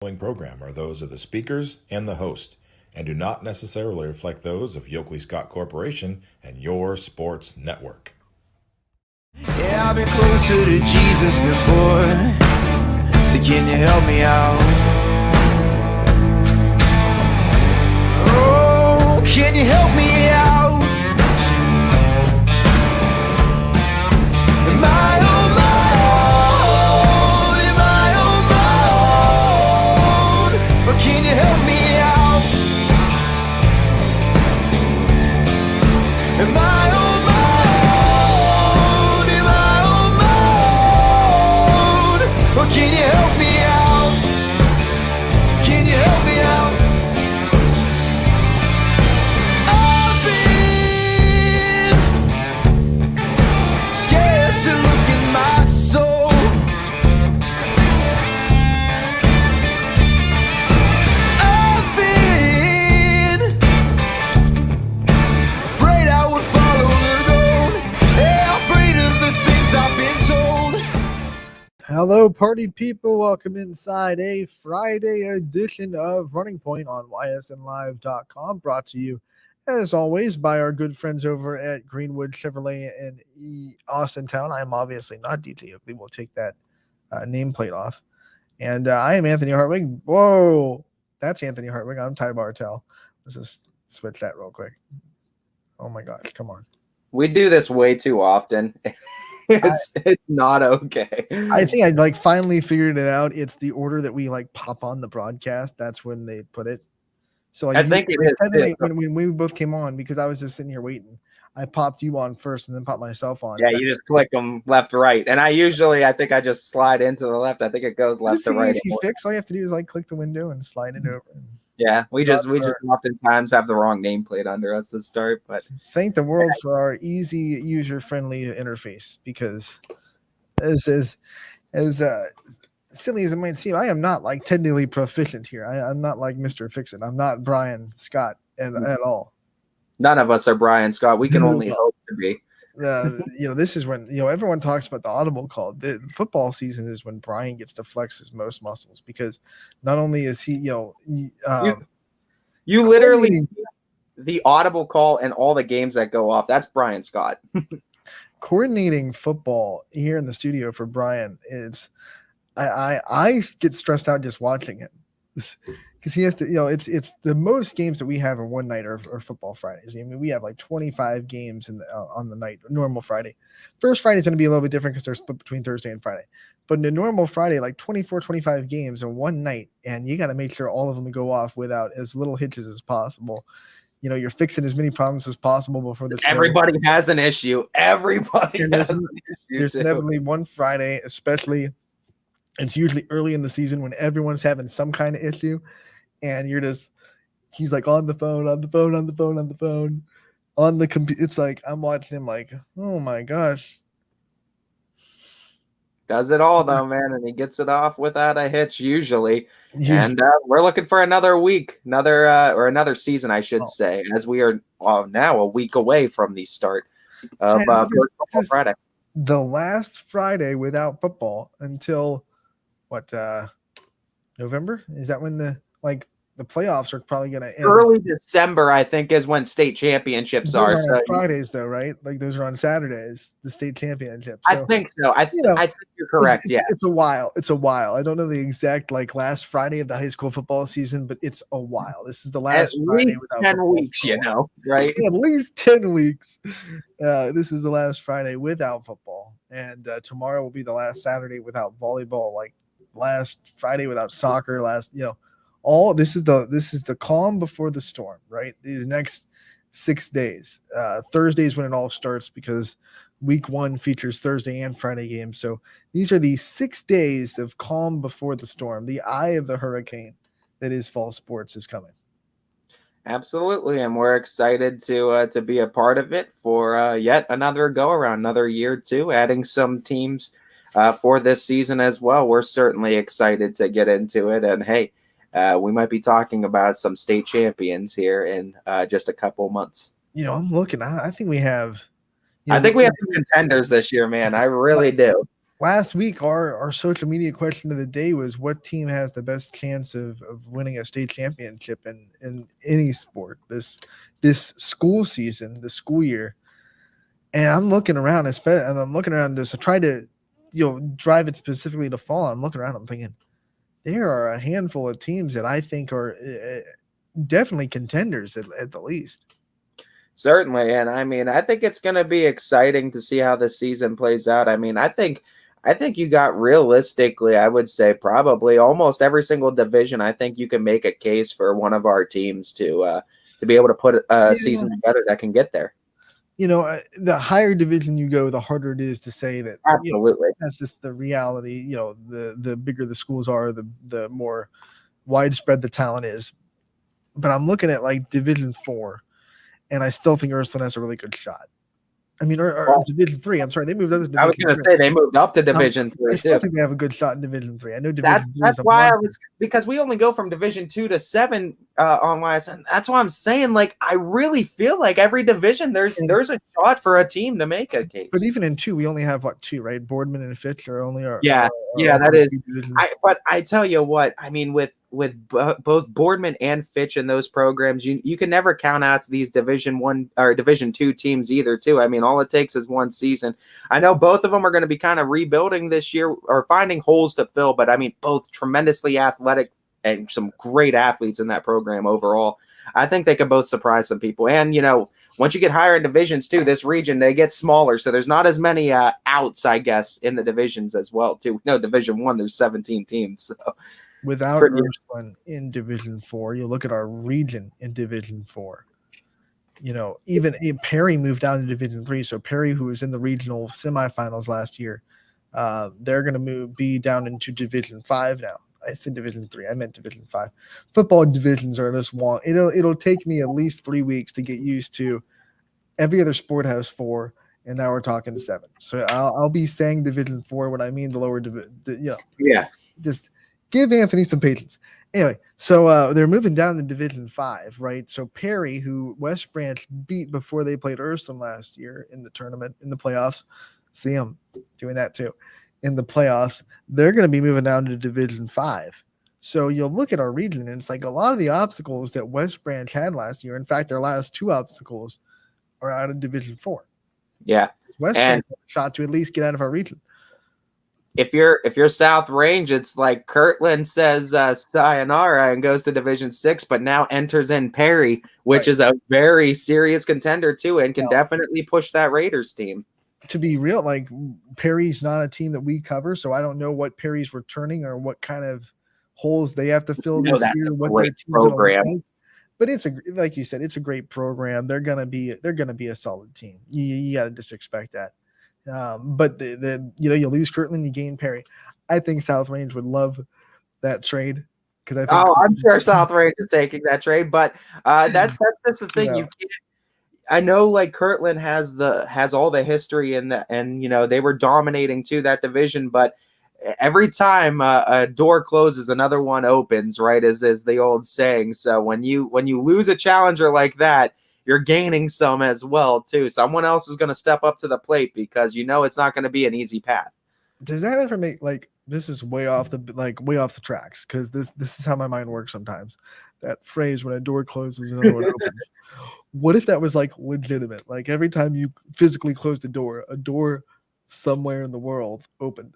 Following program are those of the speakers and the host, and do not necessarily reflect those of Yoakley Scott Corporation and your sports network. Yeah, I've been closer to Jesus before, so can you help me out? Oh, can you help me out? Am I on my own? Am I on my own? Or can you help me out? Am I on my own? Am I on my own? Or can you help me out? Can you help me out? I've been scared to look in my soul. I've been afraid I would follow the road. Yeah, afraid of the things I've been told. Hello, party people. Welcome inside a Friday edition of Running Point on ysnlive.com, brought to you, as always, by our good friends over at Greenwood Chevrolet in Austintown. I am obviously not DJ Oakley. We'll take that nameplate off. And I am Anthony Hartwig. Whoa, that's Anthony Hartwig. I'm Ty Bartell. Let's just switch that real quick. Oh my gosh, come on. We do this way too often. It's not okay. I think I finally figured it out. It's the order that we pop on the broadcast. That's when they put it. So I think it is too. when we both came on, because I was just sitting here waiting, I popped you on first and then popped myself on. Yeah, you just click them left, right, and I think I just slide into the left. I think it goes left to right. Easy fix. All you have to do is click the window and slide it over. Yeah, we just oftentimes have the wrong nameplate under us to start. But thank the world for our easy, user-friendly interface, because as silly as it might seem, I am not technically proficient here. I'm not like Mr. Fix-It. I'm not Brian Scott at all. None of us are Brian Scott. We can only hope to be. This is when everyone talks about the audible call. The football season is when Brian gets to flex his most muscles, because not only is he you literally see the audible call and all the games that go off. That's Brian Scott. Coordinating football here in the studio for Brian is I get stressed out just watching it. Because he has to, it's the most games that we have in one night are football Fridays. I mean, we have 25 games on the night, normal Friday. First Friday is going to be a little bit different because they're split between Thursday and Friday. But in a normal Friday, 24, 25 games in one night, and you got to make sure all of them go off without as little hitches as possible. You're fixing as many problems as possible before the show. Everybody has an issue. Everybody has an issue. There's inevitably one Friday, especially, it's usually early in the season when everyone's having some kind of issue. And he's on the phone, on the computer. It's I'm watching him oh my gosh. Does it all though, man. And he gets it off without a hitch usually. And we're looking for another week, another season, I should say, as we are now a week away from the start of Football Friday. The last Friday without football until November? Is that when the playoffs are probably going to end? Early December, I think, is when state championships are. So Fridays, though, right? Those are on Saturdays, the state championships. So, I think so. I think you're correct. It's a while. It's a while. I don't know the exact last Friday of the high school football season, but it's a while. This is the last at Friday least 10 weeks, right? At least 10 weeks. This is the last Friday without football, and tomorrow will be the last Saturday without volleyball. Last Friday without soccer. This is the calm before the storm, right? These next 6 days. Thursday's when it all starts, because week 1 features Thursday and Friday games. So these are the 6 days of calm before the storm. The eye of the hurricane that is fall sports is coming. Absolutely, and we're excited to be a part of it for yet another go around, another year or two, adding some teams for this season as well. We're certainly excited to get into it, and hey, we might be talking about some state champions here in just a couple months. I'm looking. I think we have. I think we have some contenders this year, man. I really do. last week, our social media question of the day was what team has the best chance of winning a state championship in any sport this school season, the school year. And I'm looking around, and I'm looking around just to try to, drive it specifically to fall. I'm looking around, I'm thinking there are a handful of teams that I think are definitely contenders at the least. Certainly. And I mean, I think it's going to be exciting to see how the season plays out. I mean, I think you got realistically, I would say probably almost every single division. I think you can make a case for one of our teams to be able to put a season together that can get there. The higher division you go, the harder it is to say that. Absolutely. That's just the reality. The bigger the schools are, the more widespread the talent is. But I'm looking at like Division 4, and I still think Ursuline has a really good shot. I mean, or Division 3. I'm sorry, they moved up to Division 3. I was going to say they moved up to Division 3 I still too. think they have a good shot in Division 3. I know Division 3 that's why because we only go from Division 2 to 7 on Ysn. That's why I'm saying, like, I really feel like every division there's a shot for a team to make a case. But even in 2, we only have 2, right? Boardman and Fitch are only that is. But I tell you what, I mean, with both Boardman and Fitch in those programs, you can never count out these Division 1 or Division 2 teams either, too. I mean, all it takes is one season. I know both of them are going to be kind of rebuilding this year or finding holes to fill, but I mean, both tremendously athletic and some great athletes in that program overall. I think they could both surprise some people. And, once you get higher in divisions too, this region, they get smaller. So there's not as many outs, I guess, in the divisions as well, too. No, Division 1, there's 17 teams. So without Ursuline in Division 4, you look at our region in Division 4. Even Perry moved down to Division 3. So Perry, who was in the regional semifinals last year, they're going to be down into Division 5 now. I said Division 3. I meant Division 5. Football divisions are just one. It'll take me at least 3 weeks to get used to. Every other sport has 4, and now we're talking 7. So I'll be saying Division 4 when I mean the lower division. Yeah. Just give Anthony some patience. Anyway, so they're moving down to Division 5, right? So Perry, who West Branch beat before they played Ursuline last year in the tournament, in the playoffs, see them doing that too. In the playoffs, they're going to be moving down to Division 5. So you'll look at our region, and it's like a lot of the obstacles that West Branch had last year. In fact, their last 2 obstacles are out of Division 4. Yeah. West Branch has a shot to at least get out of our region. If you're South Range, it's like Kirtland says sayonara and goes to Division 6, but now enters in Perry, which is a very serious contender too, and can definitely push that Raiders team. To be real, like Perry's not a team that we cover, so I don't know what Perry's returning or what kind of holes they have to fill this year. What their team's program. Like. But it's like you said, it's a great program. They're gonna be a solid team. You got to just expect that. But you lose Kirtland, you gain Perry. I think South Range would love that trade because I think. Oh, I'm sure South Range is taking that trade, but that's the thing. You can't. I know, like Kirtland has all the history in that, and they were dominating too that division. But every time a door closes, another one opens. Right, is the old saying. So when you lose a challenger like that, you're gaining some as well too. Someone else is going to step up to the plate because it's not going to be an easy path. Does that ever make this is way off the tracks because this is how my mind works sometimes. That phrase when a door closes, another one opens. What if that was legitimate? Like every time you physically closed a door somewhere in the world opened.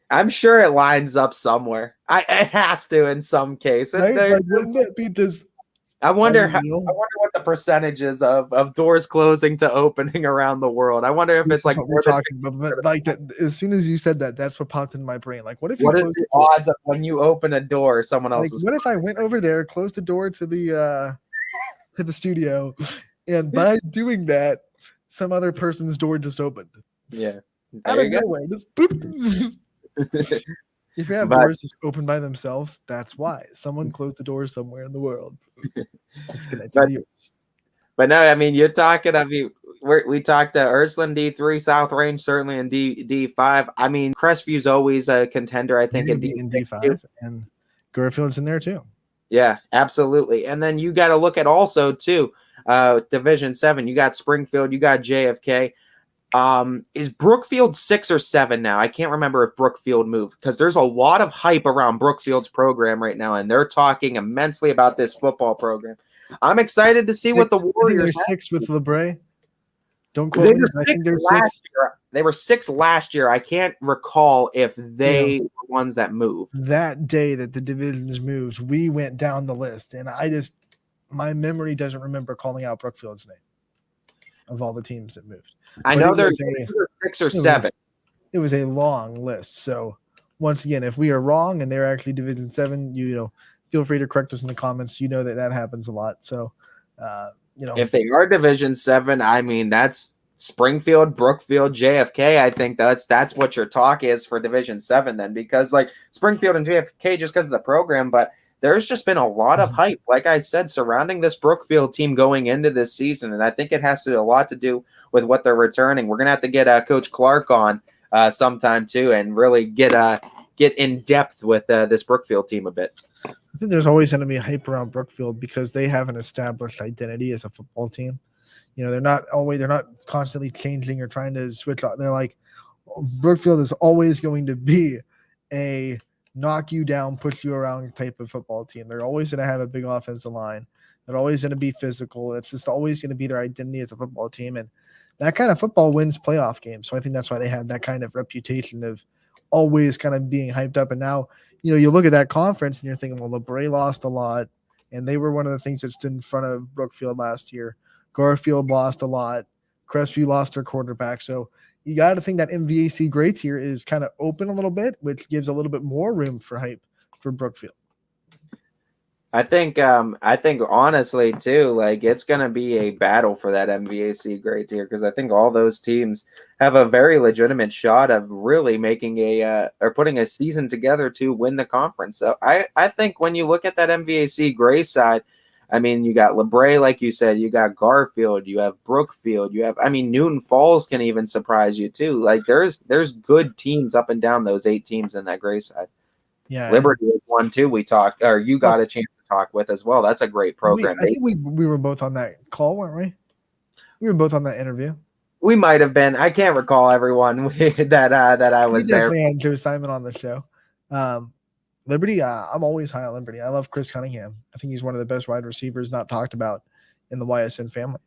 I'm sure it lines up somewhere. It has to in some case. Right? Wouldn't that be just? I wonder what the percentage is of doors closing to opening around the world. I wonder if it's like we're talking about, like that. As soon as you said that, that's what popped in my brain. Like, what if? What is the odds of when you open a door, someone else is? What if I went over there, closed the door to the studio, and by doing that, some other person's door just opened? Yeah, out of nowhere, just boop. If you have doors just open by themselves, that's why someone closed the door somewhere in the world. But no, I mean, you're talking. I mean, we talked to Ursuline D3, South Range certainly in D5. I mean, Crestview's always a contender. I think in D5 too. And Garfield's in there too. Yeah, absolutely. And then you got to look at also too Division 7. You got Springfield, you got JFK. Is Brookfield 6 or 7 now? I can't remember if Brookfield moved because there's a lot of hype around Brookfield's program right now, and they're talking immensely about this football program. I'm excited to see what the Warriors have. 6 with LeBray. Don't quote me. I think they're 6. Year. They were 6 last year. I can't recall if they were ones that moved. That day that the divisions moved, we went down the list, and my memory doesn't remember calling out Brookfield's name of all the teams that moved. I know there's 6 or 7. It was a long list. So once again, if we are wrong and they're actually Division 7, feel free to correct us in the comments. You know that happens a lot. So, if they are Division 7, I mean, that's Springfield, Brookfield, JFK. I think that's what your talk is for Division 7 then, because like Springfield and JFK just because of the program, but there's just been a lot of hype, like I said, surrounding this Brookfield team going into this season. And I think it has a lot to do with what they're returning. We're going to have to get Coach Clark on sometime too and really get in depth with this Brookfield team a bit. I think there's always going to be hype around Brookfield because they have an established identity as a football team. They're not constantly changing or trying to switch up. They're like, Brookfield is always going to be a knock you down, push you around type of football team. They're always going to have a big offensive line. They're always going to be physical. It's just always going to be their identity as a football team. And that kind of football wins playoff games. So I think that's why they have that kind of reputation of always kind of being hyped up. And now, you look at that conference and you're thinking, well, LeBray lost a lot. And they were one of the things that stood in front of Brookfield last year. Garfield lost a lot. Crestview lost their quarterback. So you got to think that MVAC grade tier is kind of open a little bit, which gives a little bit more room for hype for Brookfield. I think honestly too, like it's going to be a battle for that MVAC grade tier because I think all those teams have a very legitimate shot of really making or putting a season together to win the conference. So I think when you look at that MVAC gray side, I mean, you got LeBray, like you said, you got Garfield, you have Brookfield, Newton Falls can even surprise you too. Like there's good teams up and down those 8 teams in that gray side. Yeah, Liberty is one too. You got a chance to talk with as well. That's a great program. I think we were both on that call, weren't we? We were both on that interview. We might have been. I can't recall everyone that I was there. We had Joe Simon on the show. Liberty, I'm always high on Liberty. I love Chris Cunningham. I think he's one of the best wide receivers not talked about in the Ysn family.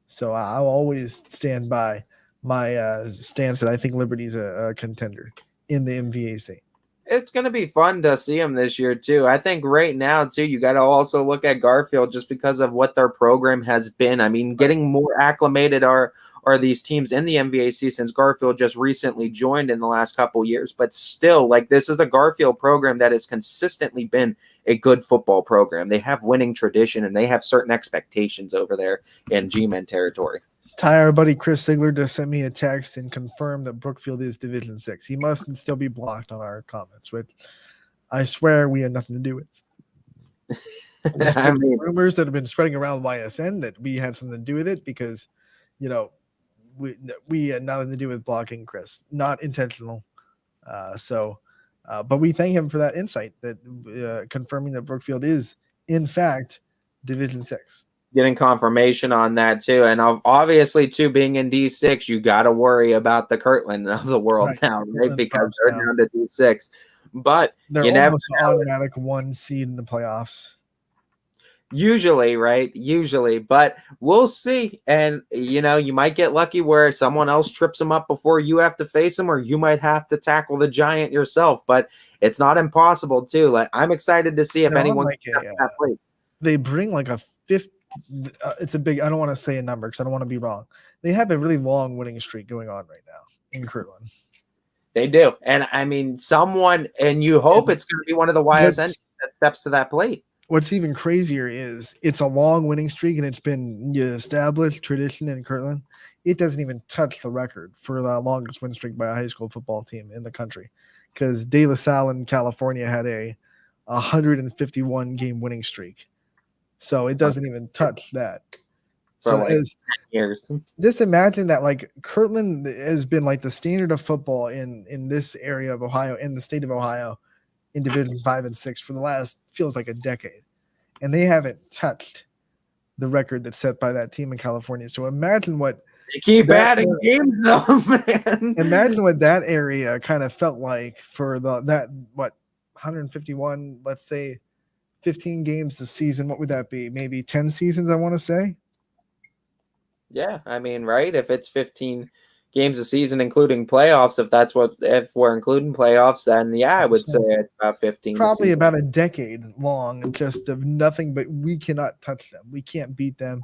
So I'll always stand by my stance that I think Liberty's a contender in the MVAC. It's going to be fun to see them this year, too. I think right now, too, you got to also look at Garfield just because of what their program has been. I mean, getting more acclimated are these teams in the MVAC since Garfield just recently joined in the last couple years. But still, like this is a Garfield program that has consistently been a good football program. They have winning tradition, and they have certain expectations over there in G-Men territory. Ty, our buddy Chris Sigler just sent me a text and confirmed that Brookfield is Division 6. He must still be blocked on our comments, which I swear we had nothing to do with. Rumors that have been spreading around YSN that we had something to do with it because, we had nothing to do with blocking Chris. Not intentional. But we thank him for that insight that confirming that Brookfield is, in fact, Division 6. Getting confirmation on that too, and obviously too being in D6, you got to worry about the Kirtland of the world now, right? Because they're down to D6, but they're almost automatic 1 seed in the playoffs. Usually, right? Usually, but we'll see. And you might get lucky where someone else trips them up before you have to face them, or you might have to tackle the giant yourself. But it's not impossible too. Like I'm excited to see if anyone that plate. They bring like a 50. It's a big. I don't want to say a number because I don't want to be wrong. They have a really long winning streak going on right now in Kirtland. They do, and I mean, you hope it's going to be one of the YSN that steps to that plate. What's even crazier is it's a long winning streak, and it's been established tradition in Kirtland. It doesn't even touch the record for the longest win streak by a high school football team in the country, because De La Salle in California had a 151 game winning streak. So it doesn't even touch that. So like 10 years. Just imagine that like Kirtland has been like the standard of football in this area of Ohio, in the state of Ohio, in Division 5 and 6 for the last feels like a decade. And they haven't touched the record that's set by that team in California. So imagine what You keep adding games though, man. Imagine what that area kind of felt like for 151, let's say 15 games this season. What would that be? Maybe 10 seasons, I want to say. Yeah, I mean, right? If it's 15 games a season, including playoffs, if we're including playoffs, then yeah, I would say it's about 15. Probably about a decade long, just of nothing but we cannot touch them. We can't beat them.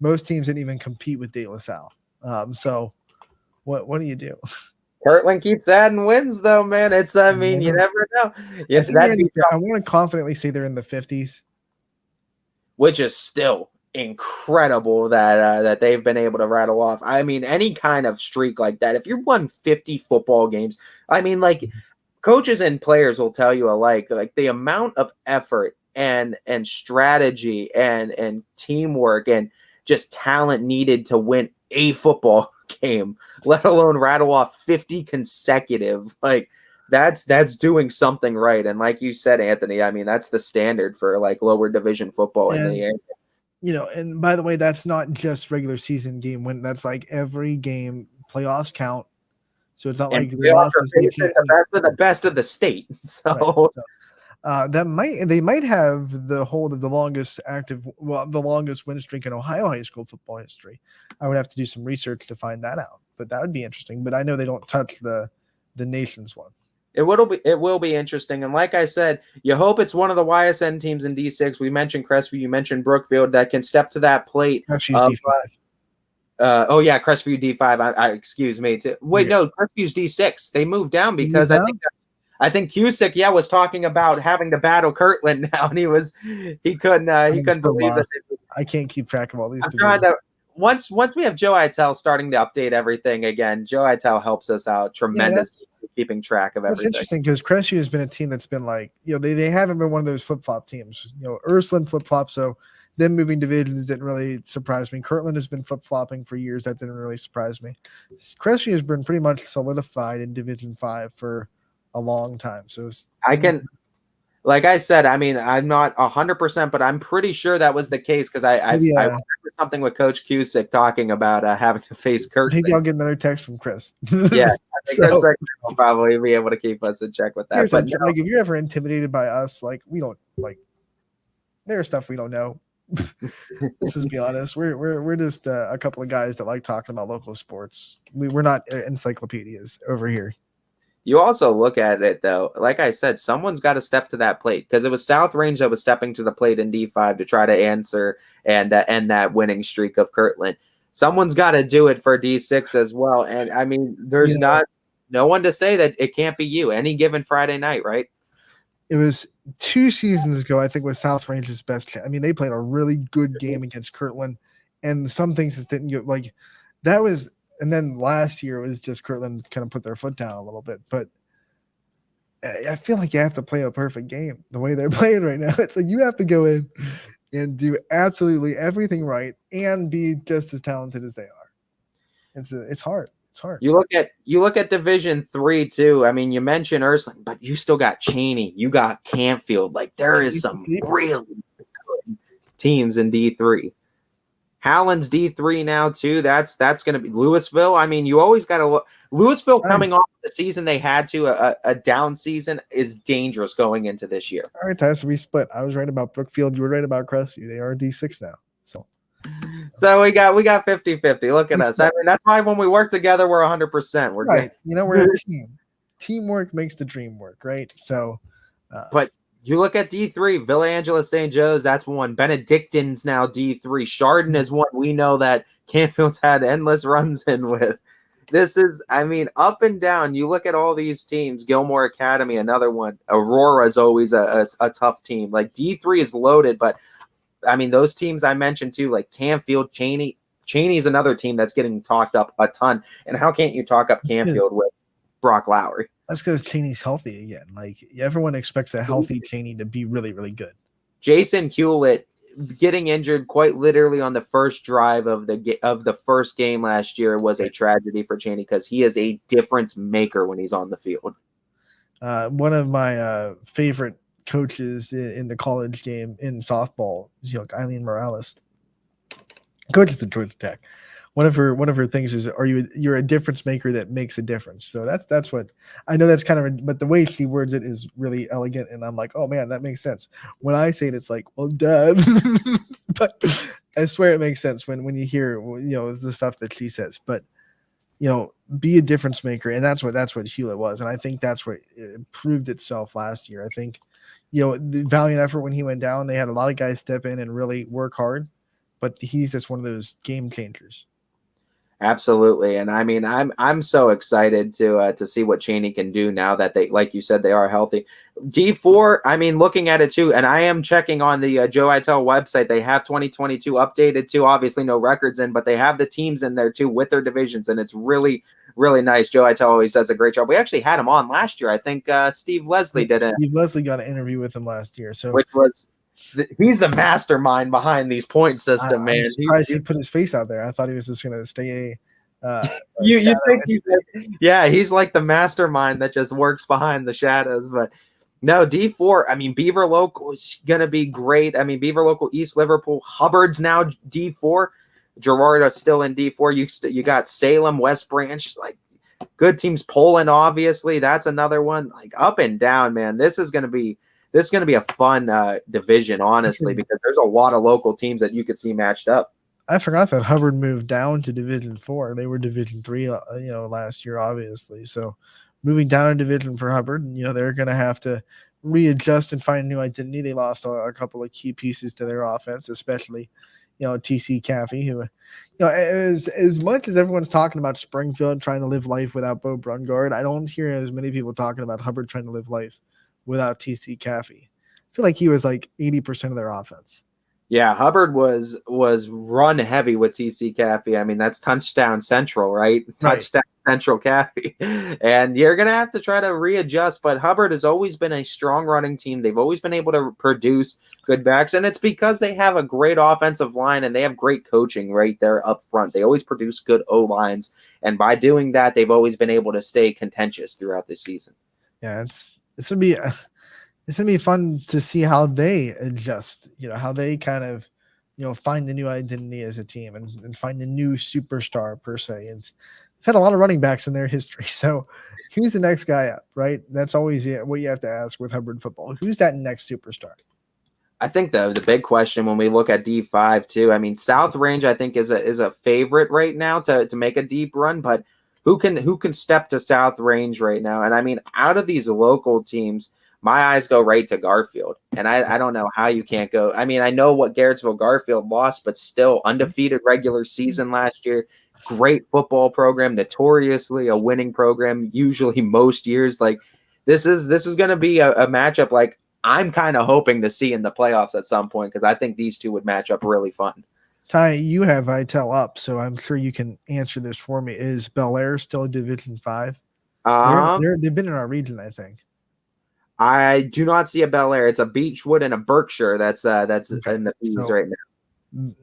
Most teams didn't even compete with De La Salle. So what do you do? Kirtland keeps adding wins, though, man. You never know. I want to confidently say they're in the 50s, which is still incredible that they've been able to rattle off. I mean, any kind of streak like that. If you won 50 football games, I mean, like coaches and players will tell you alike, like the amount of effort and strategy and teamwork and just talent needed to win a football game, let alone rattle off 50 consecutive. Like that's doing something right. And like you said, Anthony, I mean, that's the standard for like lower division football in the area. And by the way, that's not just regular season game win. That's like every game. Playoffs count. So it's not like the best of the state. So, they might have the longest win streak in Ohio high school football history. I would have to do some research to find that out, but that would be interesting. But I know they don't touch the nation's one. It will be interesting. And like I said, you hope it's one of the YSN teams in D6. We mentioned Crestview, you mentioned Brookfield, that can step to that plate. Crestview's D5. Crestview D5. Excuse me. No, Crestview's D6. They moved down because I think Cusick, was talking about having to battle Kirtland now, and he couldn't believe it. I can't keep track of all these. Once we have Joe Itel starting to update everything again, Joe Itel helps us out tremendously keeping track of everything. It's interesting because Crestview has been a team that's been like, they haven't been one of those flip-flop teams. Ursuline flip-flop, so them moving divisions didn't really surprise me. Kirtland has been flip-flopping for years. That didn't really surprise me. Crestview has been pretty much solidified in Division 5 for a long time. So like I said, I mean, I'm not 100%, but I'm pretty sure that was the case because I remember something with Coach Cusick talking about having to face Kirtland. Maybe I'll get another text from Chris. Yeah, I think Chris will probably be able to keep us in check with that. Like, if you're ever intimidated by us, like we don't like, there's stuff we don't know. Let's just be honest. We're just a couple of guys that like talking about local sports. We're not encyclopedias over here. You also look at it, though, like I said, someone's got to step to that plate because it was South Range that was stepping to the plate in D5 to try to answer and end that winning streak of Kirtland. Someone's got to do it for D6 as well. And, I mean, there's no one to say that it can't be you any given Friday night, right? It was 2 seasons ago, I think, was South Range's best chance. I mean, they played a really good game against Kirtland, and some things just didn't get like that was. And then last year it was just Kirtland kind of put their foot down a little bit. But I feel like you have to play a perfect game the way they're playing right now. It's like you have to go in and do absolutely everything right and be just as talented as they are. It's hard. It's hard. You look at Division 3 too. I mean, you mentioned Ursuline, but you still got Cheney. You got Canfield. Like there is some really good teams in D3. Howland's D3 now too. That's going to be Louisville. I mean, you always got to look. Louisville coming off the season they had to a down season is dangerous going into this year. All right, Tyson, we split. I was right about Brookfield. You were right about Crestview. They are D6 now. So we got 50-50. Look at us. I mean, that's why when we work together, we're 100%. We're right. We're a team. Teamwork makes the dream work, right? So, but. You look at D3, Villa Angela St. Joe's, that's one. Benedictine's now D3. Chardon is one we know that Canfield's had endless runs in with. This is, I mean, up and down. You look at all these teams. Gilmore Academy, another one. Aurora is always a tough team. Like D3 is loaded, but I mean, those teams I mentioned too, like Canfield, Cheney. Cheney is another team that's getting talked up a ton. And how can't you talk up Canfield with Brock Lowry? That's because Cheney's healthy again. Like everyone expects a healthy Cheney to be really, really good. Jason Hewlett getting injured quite literally on the first drive of the first game last year was a tragedy for Cheney because he is a difference maker when he's on the field. One of my favorite coaches in the college game in softball is Eileen Morales. Coaches at Georgia Tech. one of her things is, you're a difference maker that makes a difference. So that's what I know. That's kind of, but the way she words it is really elegant, and I'm like, oh man, that makes sense. When I say it, it's like, well, duh. But I swear it makes sense when you hear, the stuff that she says. But be a difference maker, and that's what Hewlett was, and I think that's what it proved itself last year. I think, the valiant effort when he went down, they had a lot of guys step in and really work hard, but he's just one of those game changers. Absolutely. And I mean, I'm so excited to see what Cheney can do now that they, like you said, they are healthy. D4, I mean, looking at it too, and I am checking on the Joe Itel website. They have 2022 updated too. Obviously, no records in, but they have the teams in there too with their divisions, and it's really, really nice. Joe Itel always does a great job. We actually had him on last year. I think Steve Leslie did it. Steve Leslie got an interview with him last year, so which was. He's the mastermind behind these point system, man. I'm surprised he put his face out there. I thought he was just going to stay you think he's like the mastermind that just works behind the shadows. But no, D4, I mean, Beaver Local is going to be great. I mean, Beaver Local, East Liverpool, Hubbard's now D4, Gerardo's still in D4. You got Salem, West Branch, like good teams. Poland, obviously, that's another one. Like up and down, man. This is going to be a fun division, honestly, because there's a lot of local teams that you could see matched up. I forgot that Hubbard moved down to Division 4. They were Division 3, last year, obviously. So moving down a division for Hubbard, they're going to have to readjust and find a new identity. They lost a couple of key pieces to their offense, especially, TC Caffey, who, as much as everyone's talking about Springfield trying to live life without Bo Brungard, I don't hear as many people talking about Hubbard trying to live life without TC Caffey. I feel like he was like 80% of their offense. Yeah, Hubbard was run heavy with TC Caffey. I mean, that's touchdown central, right? Touchdown central Caffey. And you're going to have to try to readjust, but Hubbard has always been a strong running team. They've always been able to produce good backs, and it's because they have a great offensive line and they have great coaching right there up front. They always produce good O-lines, and by doing that, they've always been able to stay contentious throughout the season. Yeah, it's going to be fun to see how they adjust, how they kind of, find the new identity as a team and find the new superstar per se. And they've had a lot of running backs in their history. So who's the next guy up, right? That's always what you have to ask with Hubbard football. Who's that next superstar? I think the big question when we look at D5 too, I mean, South Range, I think is a favorite right now to make a deep run, but who can step to South Range right now? And I mean, out of these local teams, my eyes go right to Garfield. And I don't know how you can't go. I mean, I know what Garrettsville Garfield lost, but still undefeated regular season last year. Great football program, notoriously a winning program, usually most years. Like this is going to be a matchup like I'm kind of hoping to see in the playoffs at some point, because I think these two would match up really fun. Ty, you have Itel up, so I'm sure you can answer this for me. Is Bel Air still Division 5? They've been in our region, I think. I do not see a Bel Air. It's a Beechwood and a Berkshire that's okay. In the B's right now.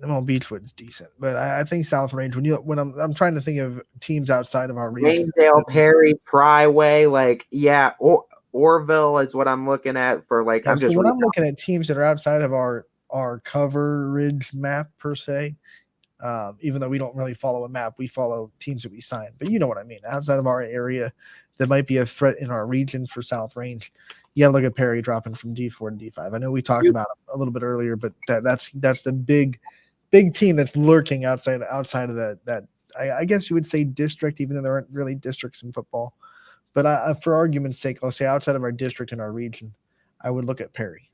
Well, Beechwood's decent, but I think South Range. When I'm trying to think of teams outside of our region, Waynedale, Perry, Pryway, Orville is what I'm looking at for like. Yeah, I'm looking at teams that are outside of our coverage map per se. Even though we don't really follow a map, we follow teams that we sign. But you know what I mean. Outside of our area, that might be a threat in our region for South Range. You got to look at Perry dropping from D4 to D5. I know we talked about it a little bit earlier, but that's the big team that's lurking outside of that. I guess you would say district, even though there aren't really districts in football. But for argument's sake, I'll say outside of our district and our region, I would look at Perry.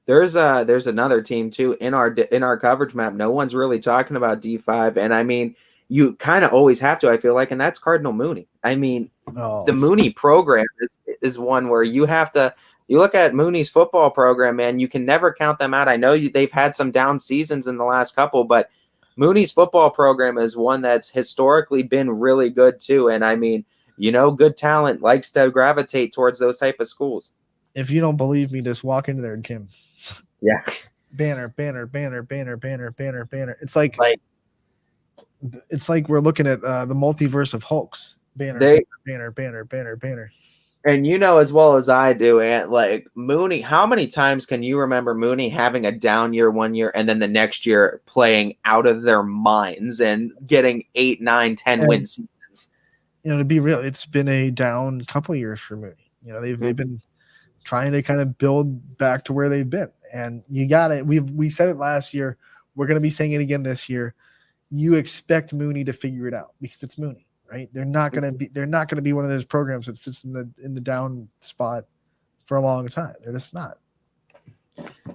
There's another team too in our coverage map. No one's really talking about D5, and I mean, you kind of always have to, I feel like, and that's Cardinal Mooney. I mean, the Mooney program is one where you have to. You look at Mooney's football program, man. You can never count them out. I know they've had some down seasons in the last couple, but Mooney's football program is one that's historically been really good too. And I mean, good talent likes to gravitate towards those type of schools. If you don't believe me, just walk into their gym. Yeah. Banner. It's like we're looking at the multiverse of Hulks. Banner. And you know as well as I do, and like Mooney, how many times can you remember Mooney having a down year one year and then the next year playing out of their minds and getting 8, 9, 10 And win seasons? to be real, it's been a down couple years for Mooney. They've been trying to kind of build back to where they've been. And you got it. We said it last year. We're going to be saying it again this year. You expect Mooney to figure it out because it's Mooney, right? They're not going to be one of those programs that sits in the down spot for a long time. They're just not.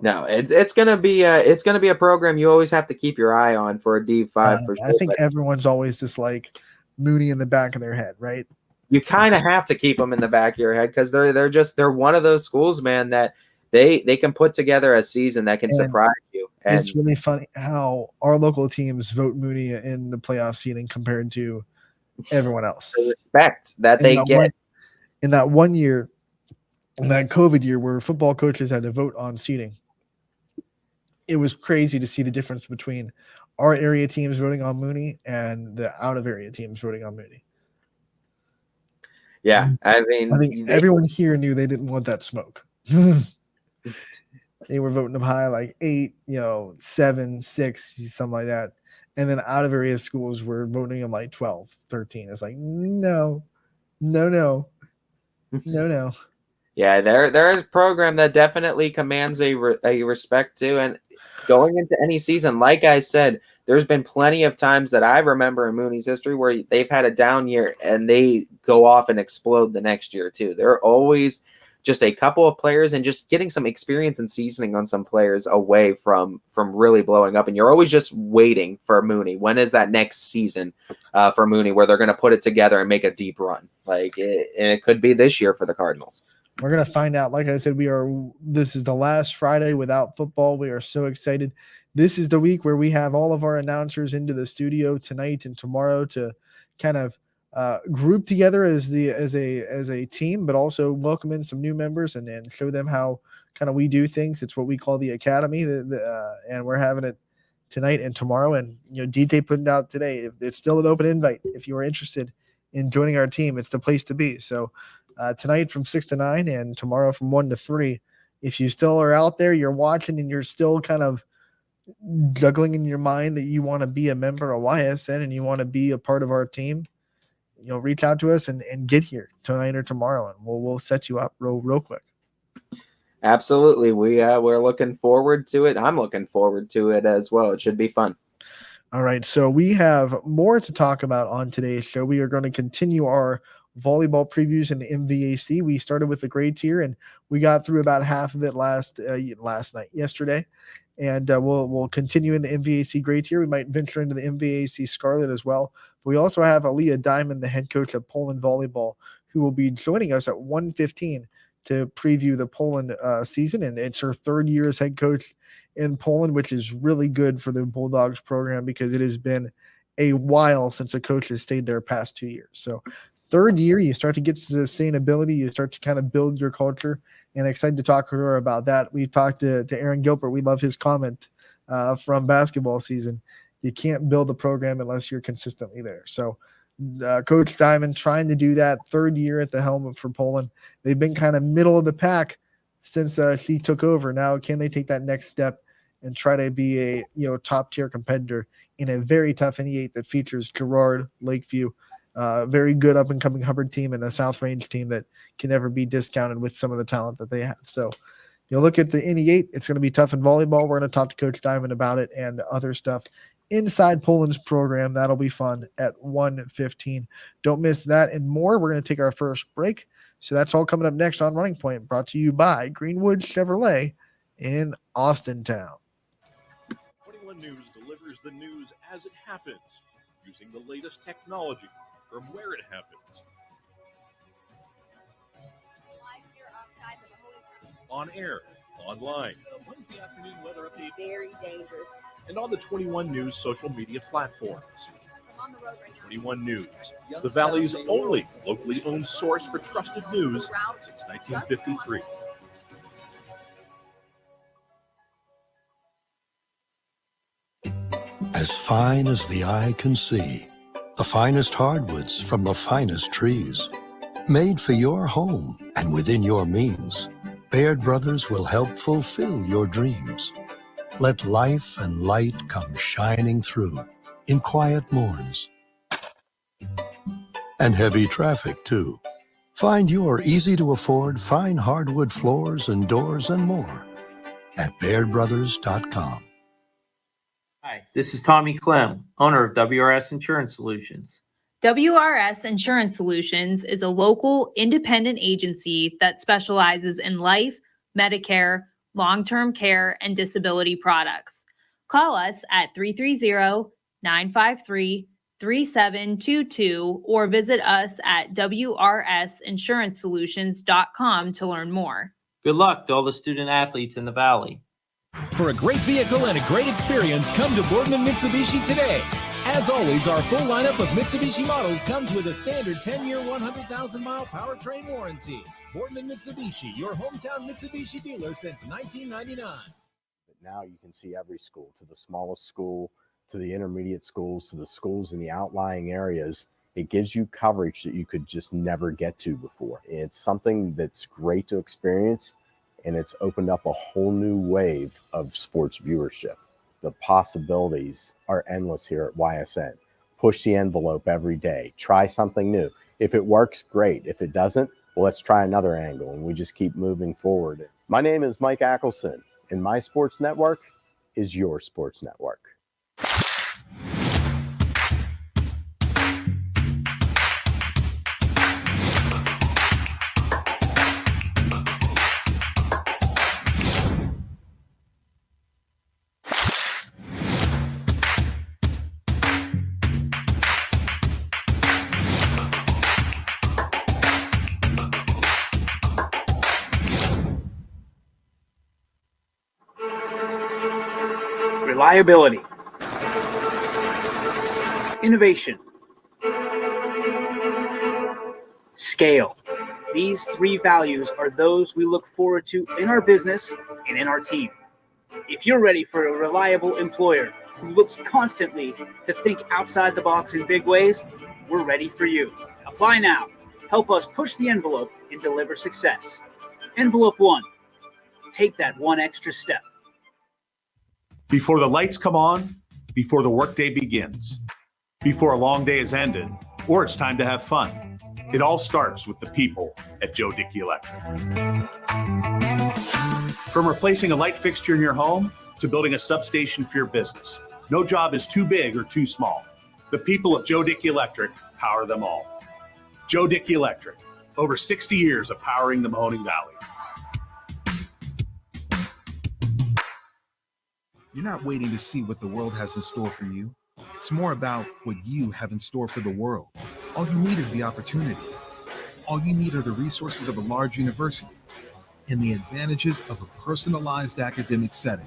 No, it's gonna be a program you always have to keep your eye on for a D5 for sure. I think everyone's always just like Mooney in the back of their head, right? You kind of have to keep them in the back of your head because they're one of those schools, man, that they can put together a season that can surprise you. And it's really funny how our local teams vote Mooney in the playoff seeding compared to everyone else. the respect that they get. In that one year, in that COVID year where football coaches had to vote on seeding, it was crazy to see the difference between our area teams voting on Mooney and the out of area teams voting on Mooney. Yeah, I think everyone here knew they didn't want that smoke. They were voting them high, like 8, 7, 6, something like that. And then out of area schools were voting them like 12, 13. It's like, no. Yeah, there is a program that definitely commands a respect to, and going into any season, like I said, there's been plenty of times that I remember in Mooney's history where they've had a down year and they go off and explode the next year too. There are always just a couple of players and just getting some experience and seasoning on some players away from really blowing up. And you're always just waiting for Mooney. When is that next season for Mooney where they're going to put it together and make a deep run? And it could be this year for the Cardinals. We're going to find out. Like I said, this is the last Friday without football. We are so excited. This is the week where we have all of our announcers into the studio tonight and tomorrow to kind of group together as a team, but also welcome in some new members and show them how kind of we do things. It's what we call the academy, and we're having it tonight and tomorrow. And DJ put it out today. It's still an open invite. If you are interested in joining our team, it's the place to be. So tonight from 6 to 9 and tomorrow from 1 to 3. If you still are out there, you're watching and you're still kind of juggling in your mind that you want to be a member of YSN and you want to be a part of our team, reach out to us and get here tonight or tomorrow, and we'll set you up real quick. Absolutely. We're looking forward to it. I'm looking forward to it as well. It should be fun. All right. So we have more to talk about on today's show. We are going to continue our volleyball previews in the MVAC. We started with the grade tier and we got through about half of it yesterday. And we'll continue in the MVAC grade tier. We might venture into the MVAC Scarlet as well. But we also have Aliyah Diamond, the head coach of Poland Volleyball, who will be joining us at 1:15 to preview the Poland season. And it's her third year as head coach in Poland, which is really good for the Bulldogs program because it has been a while since a coach has stayed there past 2 years. So third year, you start to get sustainability. You start to kind of build your culture. And excited to talk to her about that. We talked to Aaron Gilbert. We love his comment from basketball season. You can't build a program unless you're consistently there. So Coach Diamond trying to do that, third year at the helm for Poland. They've been kind of middle of the pack since she took over. Now, can they take that next step and try to be a top tier competitor in a very tough NE8 that features Girard, Lakeview, very good up and coming Hubbard team and a South Range team that can never be discounted with some of the talent that they have. So look at the NE8, it's going to be tough in volleyball. We're going to talk to Coach Diamond about it and other stuff inside Poland's program. That'll be fun at 1:15. Don't miss that and more. We're going to take our first break. So that's all coming up next on Running Point, brought to you by Greenwood Chevrolet in Austintown. 21 News delivers the news as it happens, using the latest technology from where it happens. On air, online, Wednesday afternoon weather update, very dangerous, and on the 21 News social media platforms. I'm on the road right now. 21 News, the Valley's only locally owned source for trusted news since 1953. As fine as the eye can see, the finest hardwoods from the finest trees. Made for your home and within your means, Baird Brothers will help fulfill your dreams. Let life and light come shining through in quiet morns. And heavy traffic, too. Find your easy-to-afford fine hardwood floors and doors and more at BairdBrothers.com. Hi, this is Tommy Clem, owner of WRS Insurance Solutions. WRS Insurance Solutions is a local independent agency that specializes in life, Medicare, long-term care, and disability products. Call us at 330-953-3722 or visit us at wrsinsurancesolutions.com to learn more. Good luck to all the student athletes in the Valley. For a great vehicle and a great experience, come to Boardman Mitsubishi today. As always, our full lineup of Mitsubishi models comes with a standard 10-year, 100,000-mile powertrain warranty. Boardman Mitsubishi, your hometown Mitsubishi dealer since 1999. But now you can see every school, to the smallest school, to the intermediate schools, to the schools in the outlying areas. It gives you coverage that you could just never get to before. It's something that's great to experience, and it's opened up a whole new wave of sports viewership. The possibilities are endless here at YSN. Push the envelope every day. Try something new. If it works, great. If it doesn't, well, let's try another angle, and we just keep moving forward. My name is Mike Ackelson, and my sports network is your sports network. Reliability, innovation, scale. These three values are those we look forward to in our business and in our team. If you're ready for a reliable employer who looks constantly to think outside the box in big ways, we're ready for you. Apply now. Help us push the envelope and deliver success. Envelope 1. Take that one extra step. Before the lights come on, before the workday begins, before a long day is ended, or it's time to have fun. It all starts with the people at Joe Dickey Electric. From replacing a light fixture in your home to building a substation for your business, no job is too big or too small. The people of Joe Dickey Electric power them all. Joe Dickey Electric, over 60 years of powering the Mahoning Valley. You're not waiting to see what the world has in store for you. It's more about what you have in store for the world. All you need is the opportunity. All you need are the resources of a large university and the advantages of a personalized academic setting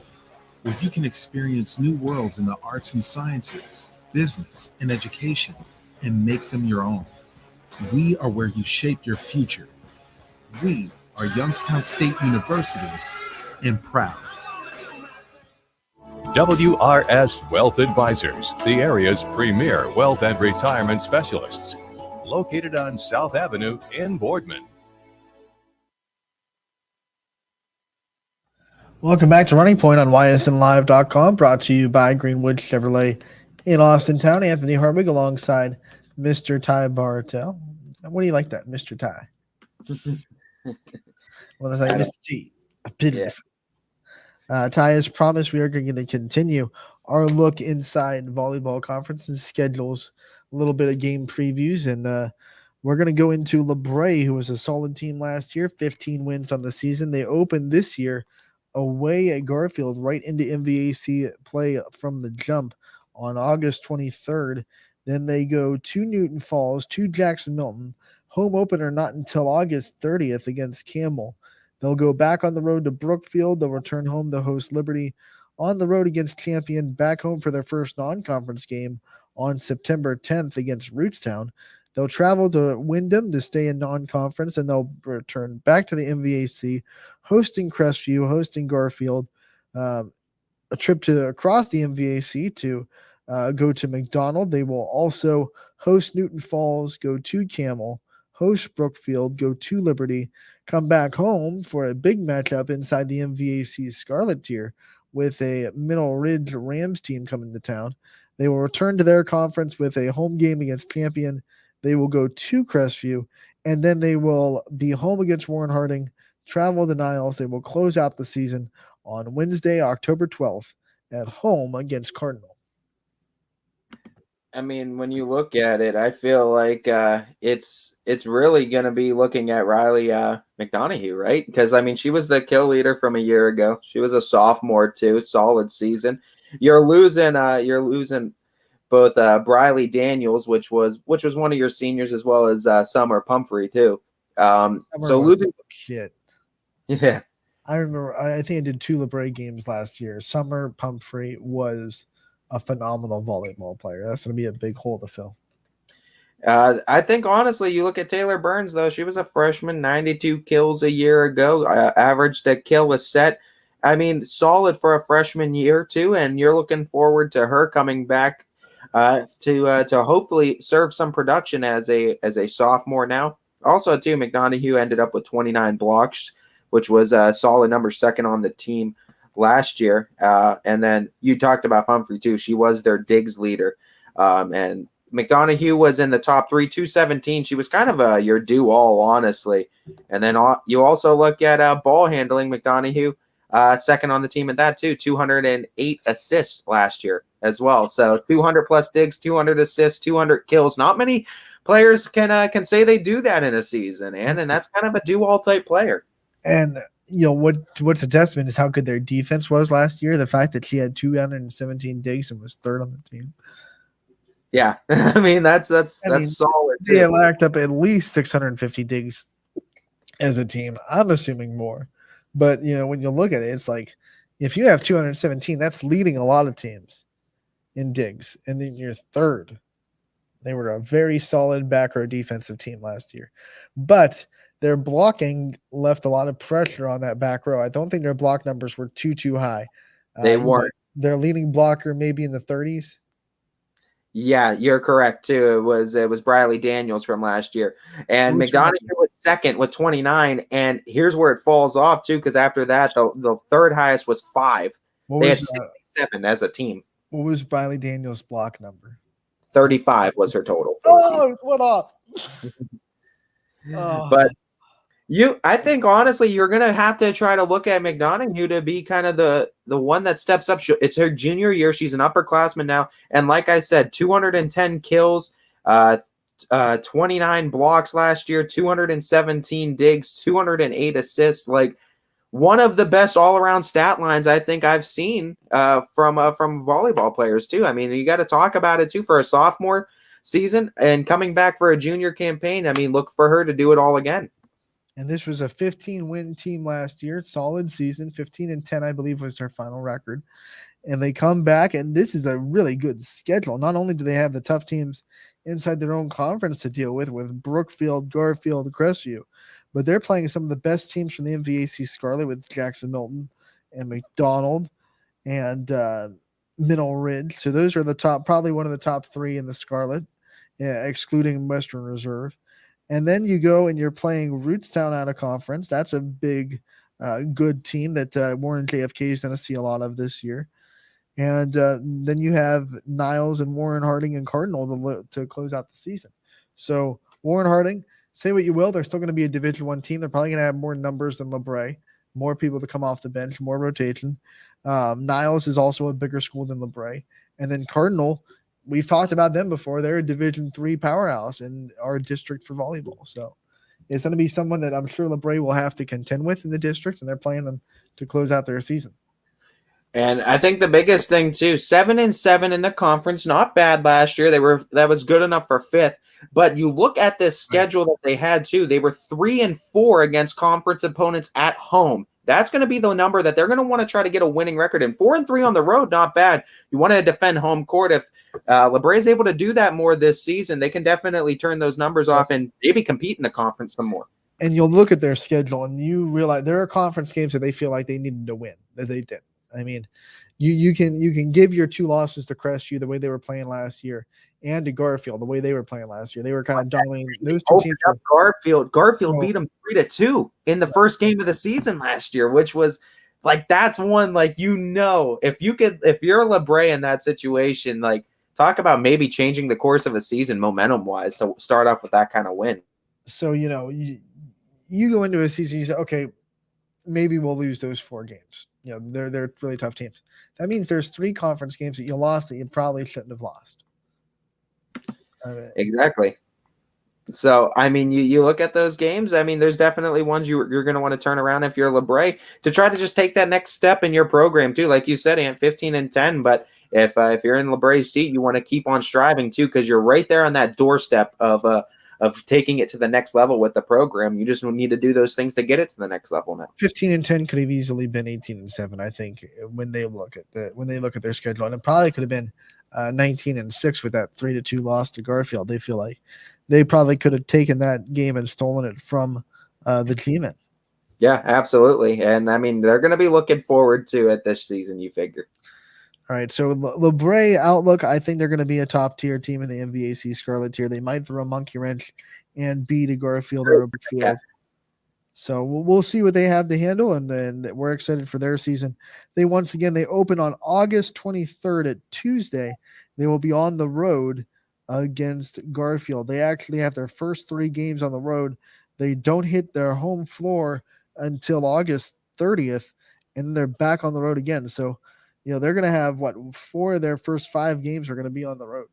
where you can experience new worlds in the arts and sciences, business, and education and make them your own. We are where you shape your future. We are Youngstown State University and proud. WRS Wealth Advisors, the area's premier wealth and retirement specialists, located on South Avenue in Boardman. Welcome back to Running Point on ysnlive.com, brought to you by Greenwood Chevrolet in Austintown. Anthony Harwig alongside Mr. Ty Bartel. What do you like that, Mr. Ty? What is that, Mr. T? A bit of. Ty, as promised, we are going to continue our look inside volleyball conferences, schedules, a little bit of game previews, and we're going to go into LeBray, who was a solid team last year, 15 wins on the season. They opened this year away at Garfield, right into MVAC play from the jump on August 23rd. Then they go to Newton Falls, to Jackson Milton. Home opener not until August 30th against Campbell. They'll go back on the road to Brookfield. They'll return home to host Liberty on the road against Champion, back home for their first non-conference game on September 10th against Rootstown. They'll travel to Wyndham to stay in non-conference, and they'll return back to the MVAC, hosting Crestview, hosting Garfield, a trip to across the MVAC to go to McDonald. They will also host Newton Falls, go to Camel, host Brookfield, go to Liberty, come back home for a big matchup inside the MVAC Scarlet tier with a Middle Ridge Rams team coming to town. They will return to their conference with a home game against Champion. They will go to Crestview, and then they will be home against Warren Harding, travel to Niles. They will close out the season on Wednesday, October 12th at home against Cardinal. I mean, when you look at it, I feel like it's really going to be looking at Riley McDonough, right? Because, I mean, she was the kill leader from a year ago. She was a sophomore, too. Solid season. You're losing both Briley Daniels, which was one of your seniors, as well as Summer Pumphrey, too. So losing shit. Yeah. I remember, I think I did 2 LeBray games last year. Summer Pumphrey was a phenomenal volleyball player. That's going to be a big hole to fill. I think, honestly, you look at Taylor Burns, though. She was a freshman, 92 kills a year ago, averaged a kill a set. I mean, solid for a freshman year, too, and you're looking forward to her coming back to hopefully serve some production as a sophomore now. Also, too, McDonough ended up with 29 blocks, which was a solid number, second on the team last year. And then you talked about Pumphrey, too. She was their digs leader. And McDonough was in the top 3, 217. She was kind of your do-all, honestly. And then you also look at ball handling, McDonough, second on the team at that, too. 208 assists last year as well. So 200-plus digs, 200 assists, 200 kills. Not many players can say they do that in a season, and that's kind of a do-all type player. And what's a testament is how good their defense was last year. The fact that she had 217 digs and was third on the team. Yeah, I mean that's solid. They racked up at least 650 digs as a team. I'm assuming more, but when you look at it, it's like if you have 217, that's leading a lot of teams in digs, and then you're third. They were a very solid back row defensive team last year, but their blocking left a lot of pressure on that back row. I don't think their block numbers were too high. They weren't. Their leading blocker maybe in the 30s. Yeah, you're correct too. It was Briley Daniels from last year, and McDonough was second with 29. And here's where it falls off too, because after that, the third highest was 5. They had 67 as a team. What was Briley Daniels' block number? 35 was her total. Oh, it's one off. But I think honestly, you're gonna have to try to look at McDonough to be kind of the one that steps up. It's her junior year; she's an upperclassman now, and like I said, 210 kills, 29 blocks last year, 217 digs, 208 assists. Like one of the best all-around stat lines I think I've seen from volleyball players too. I mean, you got to talk about it too for a sophomore season and coming back for a junior campaign. I mean, look for her to do it all again. And this was a 15-win team last year. Solid season. 15-10, I believe, was their final record. And they come back, and this is a really good schedule. Not only do they have the tough teams inside their own conference to deal with Brookfield, Garfield, Crestview, but they're playing some of the best teams from the MVAC Scarlet with Jackson Milton and McDonald and Middle Ridge. So those are the top, probably one of the top 3 in the Scarlet, excluding Western Reserve. And then you go and you're playing Rootstown out of conference. That's a big, good team that Warren JFK is going to see a lot of this year. And then you have Niles and Warren Harding and Cardinal to close out the season. So Warren Harding, say what you will, they're still going to be a Division I team. They're probably going to have more numbers than LeBray, more people to come off the bench, more rotation. Niles is also a bigger school than LeBray. And then Cardinal, we've talked about them before. They're a Division III powerhouse in our district for volleyball. So it's going to be someone that I'm sure LeBray will have to contend with in the district, and they're playing them to close out their season. And I think the biggest thing too, 7-7 in the conference, not bad last year. That was good enough for 5th. But you look at this schedule that they had too. They were 3-4 against conference opponents at home. That's going to be the number that they're going to want to try to get a winning record in. 4-3 on the road, not bad. You want to defend home court. If LeBray is able to do that more this season, they can definitely turn those numbers off and maybe compete in the conference some more. And you'll look at their schedule and you realize there are conference games that they feel like they needed to win that they didn't. I mean, you can give your 2 losses to Crestview the way they were playing last year and to Garfield, the way they were playing last year. They were kind of dominating those two Opened teams. up Garfield. Garfield So- beat them 3-2 in the first game of the season last year, which was like, that's one, like, if you're LeBray in that situation, like, talk about maybe changing the course of a season momentum wise to start off with that kind of win. So, you go into a season, you say, okay, maybe we'll lose those 4 games. They're really tough teams. That means there's 3 conference games that you lost that you probably shouldn't have lost. Exactly. So, I mean, you look at those games. I mean, there's definitely ones you're going to want to turn around if you're LeBray to try to just take that next step in your program too. Like you said, Ant, 15-10. But if you're in LeBray's seat, you want to keep on striving too, because you're right there on that doorstep of taking it to the next level with the program. You just need to do those things to get it to the next level now. 15-10 could have easily been 18-7. I think when they look at their schedule, and it probably could have been 19-6 with that 3-2 loss to Garfield. They feel like they probably could have taken that game and stolen it from the G-men. Yeah, absolutely. And I mean, they're going to be looking forward to it this season, you figure. All right, so LeBray outlook, I think they're going to be a top-tier team in the MVAC Scarlet tier. They might throw a monkey wrench and beat a Garfield or a Brookfield. Yeah. So we'll see what they have to handle, and we're excited for their season. They open on August 23rd at Tuesday. They will be on the road against Garfield. They actually have their first 3 games on the road. They don't hit their home floor until August 30th, and they're back on the road again. So, they're going to have 4 of their first 5 games are going to be on the road.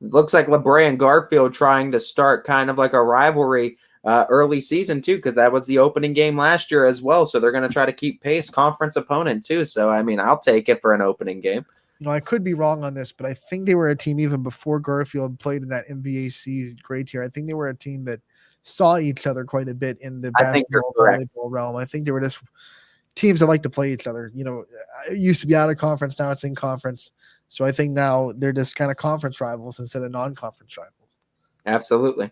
It looks like LeBray and Garfield trying to start kind of like a rivalry early season too, because that was the opening game last year as well. So they're going to try to keep pace, conference opponent too. So, I mean, I'll take it for an opening game. I could be wrong on this, but I think they were a team even before Garfield played in that MVAC grade tier. I think they were a team that saw each other quite a bit in the basketball volleyball realm. I think they were just teams that like to play each other. It used to be out of conference, now it's in conference. So I think now they're just kind of conference rivals instead of non-conference rivals. Absolutely.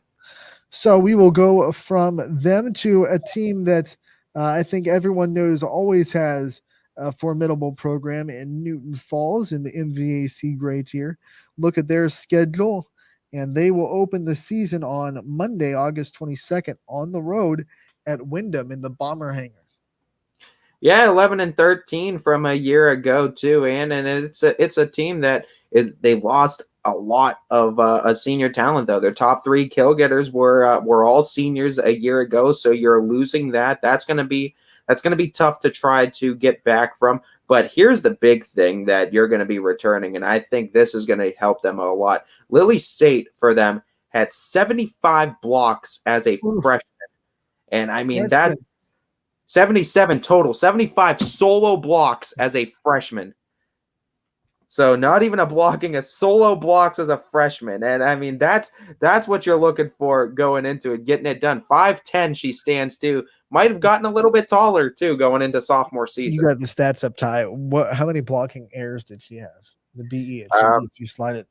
So we will go from them to a team that I think everyone knows always has a formidable program in Newton Falls in the MVAC grade tier. Look at their schedule, and they will open the season on Monday, August 22nd on the road at Wyndham in the Bomber Hangar. Yeah, 11-13 from a year ago too, and it's a team that they lost a lot of a senior talent though. Their top 3 kill getters were all seniors a year ago, so you're losing that. That's gonna be tough to try to get back from. But here's the big thing that you're going to be returning, and I think this is going to help them a lot. Lily Sate for them had 75 blocks as a freshman, and I mean that's 77 total, 75 solo blocks as a freshman. So not even a solo blocks as a freshman. And I mean, that's what you're looking for going into it, getting it done. 5'10" she stands too. Might have gotten a little bit taller too going into sophomore season. You got the stats up, Ty. How many blocking errors did she have? The BE, if you slide it.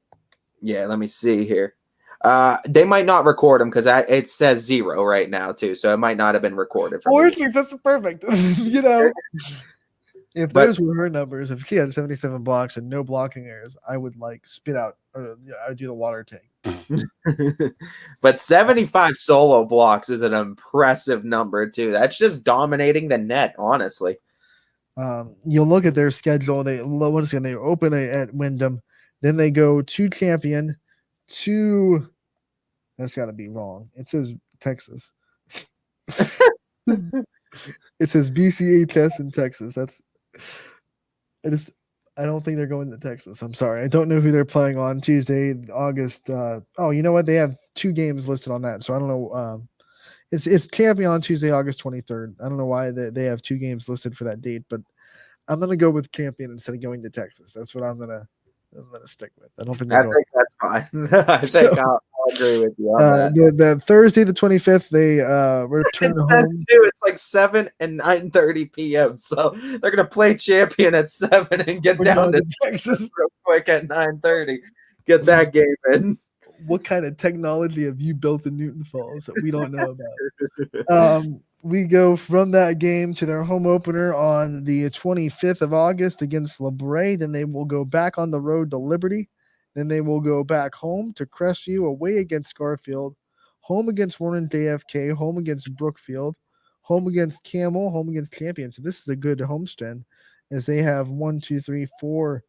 Yeah, let me see here. They might not record them because it says 0 right now too, so it might not have been recorded. That's perfect. If those were her numbers, if she had 77 blocks and no blocking errors, I would spit out. I'd do the water tank. But 75 solo blocks is an impressive number too. That's just dominating the net, honestly. You'll look at their schedule. They open at Wyndham, then they go to Champion, to. That's got to be wrong. It says Texas. It says BCHS in Texas. I don't think they're going to Texas. I'm sorry. I don't know who they're playing on Tuesday, August. You know what? They have 2 games listed on that. So I don't know. It's Champion on Tuesday, August 23rd. I don't know why they have 2 games listed for that date, but I'm going to go with Champion instead of going to Texas. That's what I'm going to stick with. I don't think they're going. That's fine. I think I'll agree with you on that. The Thursday the 25th, they return home. It's like 7 and 9:30 p.m. So they're gonna play Champion at 7 and get down to Texas real quick at 9:30. Get that game in. What kind of technology have you built in Newton Falls that we don't know about? We go from that game to their home opener on the 25th of August against LeBray. Then they will go back on the road to Liberty Then they will go back home to Crestview, away against Garfield, home against Warren JFK, home against Brookfield, home against Camel, home against Champion. So this is a good homestand, as they have 4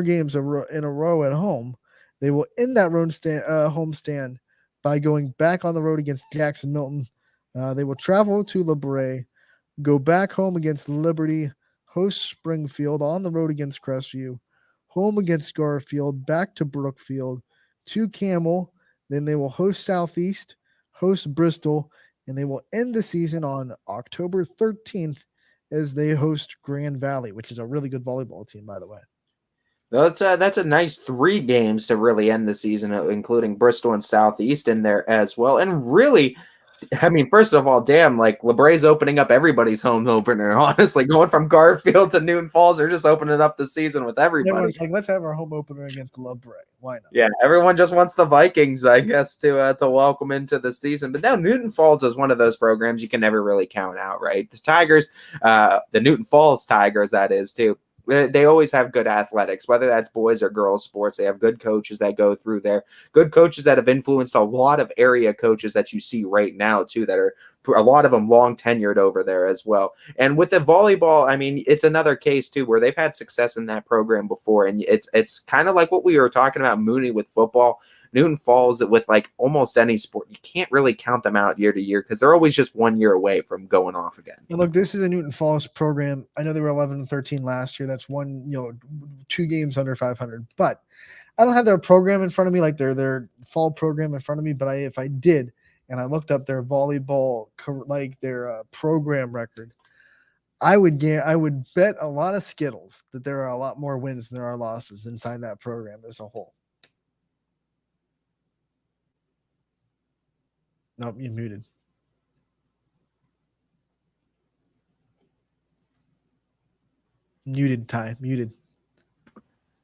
games in a row at home. They will end that homestand by going back on the road against Jackson Milton. They will travel to LeBray, go back home against Liberty, host Springfield, on the road against Crestview, home against Garfield, back to Brookfield, to Camel. Then they will host Southeast, host Bristol, and they will end the season on October 13th as they host Grand Valley, which is a really good volleyball team, by the way. That's a nice 3 games to really end the season, including Bristol and Southeast in there as well. And really, I mean, first of all, damn, like LeBray's opening up everybody's home opener. Honestly, going from Garfield to Newton Falls, they're just opening up the season with everybody. Everyone's like, let's have our home opener against LeBray. Why not? Yeah, everyone just wants the Vikings, I guess, to welcome into the season. But now Newton Falls is one of those programs you can never really count out, right? The Tigers, the Newton Falls Tigers, that is, too. They always have good athletics, whether that's boys or girls sports. They have good coaches that go through there, good coaches that have influenced a lot of area coaches that you see right now, too, that are a lot of them long tenured over there as well. And with the volleyball, I mean, it's another case, too, where they've had success in that program before. And it's kind of like what we were talking about Mooney with football. Newton Falls, with like almost any sport, you can't really count them out year to year because they're always just 1 year away from going off again. And look, this is a Newton Falls program. I know they were 11-13 last year. That's 2 games under 500. But I don't have their program in front of me, like their fall program in front of me. But if I did, and I looked up their volleyball, like their program record, I would bet a lot of Skittles that there are a lot more wins than there are losses inside that program as a whole. Nope, you're muted. Muted, Ty. Muted.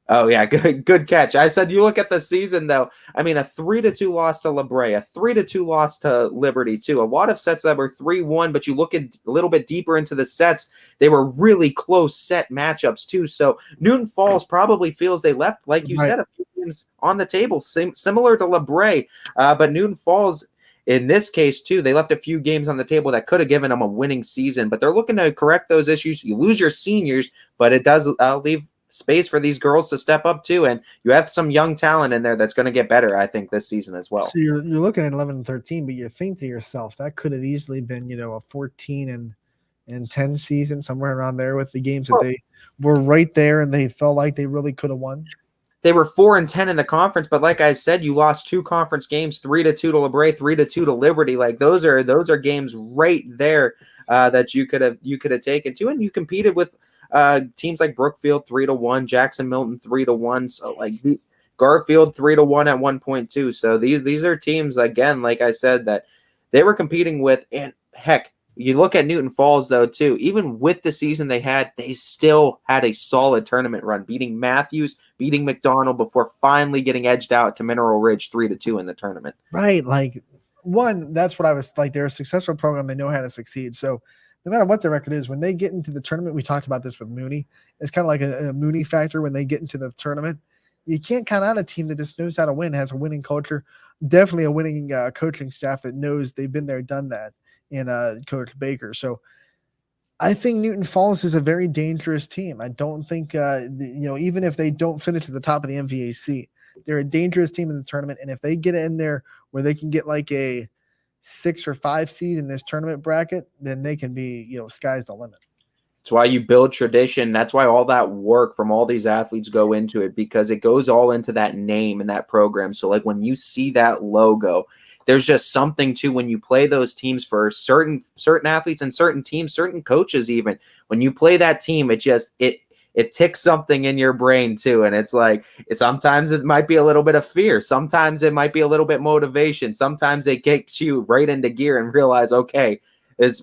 Oh, yeah, good catch. I said you look at the season, though. I mean, a 3-2 loss to LeBray, a 3-2 loss to Liberty, too. A lot of sets that were 3-1, but you look at a little bit deeper into the sets, they were really close set matchups, too. So Newton Falls probably feels they left, like you said, a few games on the table, similar to LeBray. But Newton Falls, in this case, too, they left a few games on the table that could have given them a winning season, but they're looking to correct those issues. You lose your seniors, but it does leave space for these girls to step up, too, and you have some young talent in there that's going to get better, I think, this season as well. So you're looking at 11-13, but you think to yourself, that could have easily been, a 14-10 season, somewhere around there with the games that they were right there and they felt like they really could have won. They were 4-10 in the conference, but like I said, you lost 2 conference games, 3-2 to LeBray, 3-2 to Liberty. Like those are games right there that you could have taken to, and you competed with teams like Brookfield 3-1, Jackson Milton 3-1. So like Garfield 3-1 at one point too. So these are teams, again, like I said, that they were competing with, and heck. You look at Newton Falls, though, too. Even with the season they had, they still had a solid tournament run, beating Matthews, beating McDonald before finally getting edged out to Mineral Ridge 3-2 in the tournament. Right. Like, that's what I was like. They're a successful program. They know how to succeed. So no matter what their record is, when they get into the tournament, we talked about this with Mooney. It's kind of like a Mooney factor when they get into the tournament. You can't count out a team that just knows how to win, has a winning culture, definitely a winning coaching staff that knows they've been there, done that. In Coach Baker. So I think Newton Falls is a very dangerous team. I don't think, even if they don't finish at the top of the MVAC, they're a dangerous team in the tournament. And if they get in there where they can get like a 6 or 5 seed in this tournament bracket, then they can be, sky's the limit. That's why you build tradition. That's why all that work from all these athletes go into it, because it goes all into that name and that program. So like when you see that logo, there's just something to when you play those teams for certain athletes and certain teams, certain coaches even. When you play that team, it ticks something in your brain too. And it's like sometimes it might be a little bit of fear. Sometimes it might be a little bit motivation. Sometimes it kicks you right into gear and realize, okay,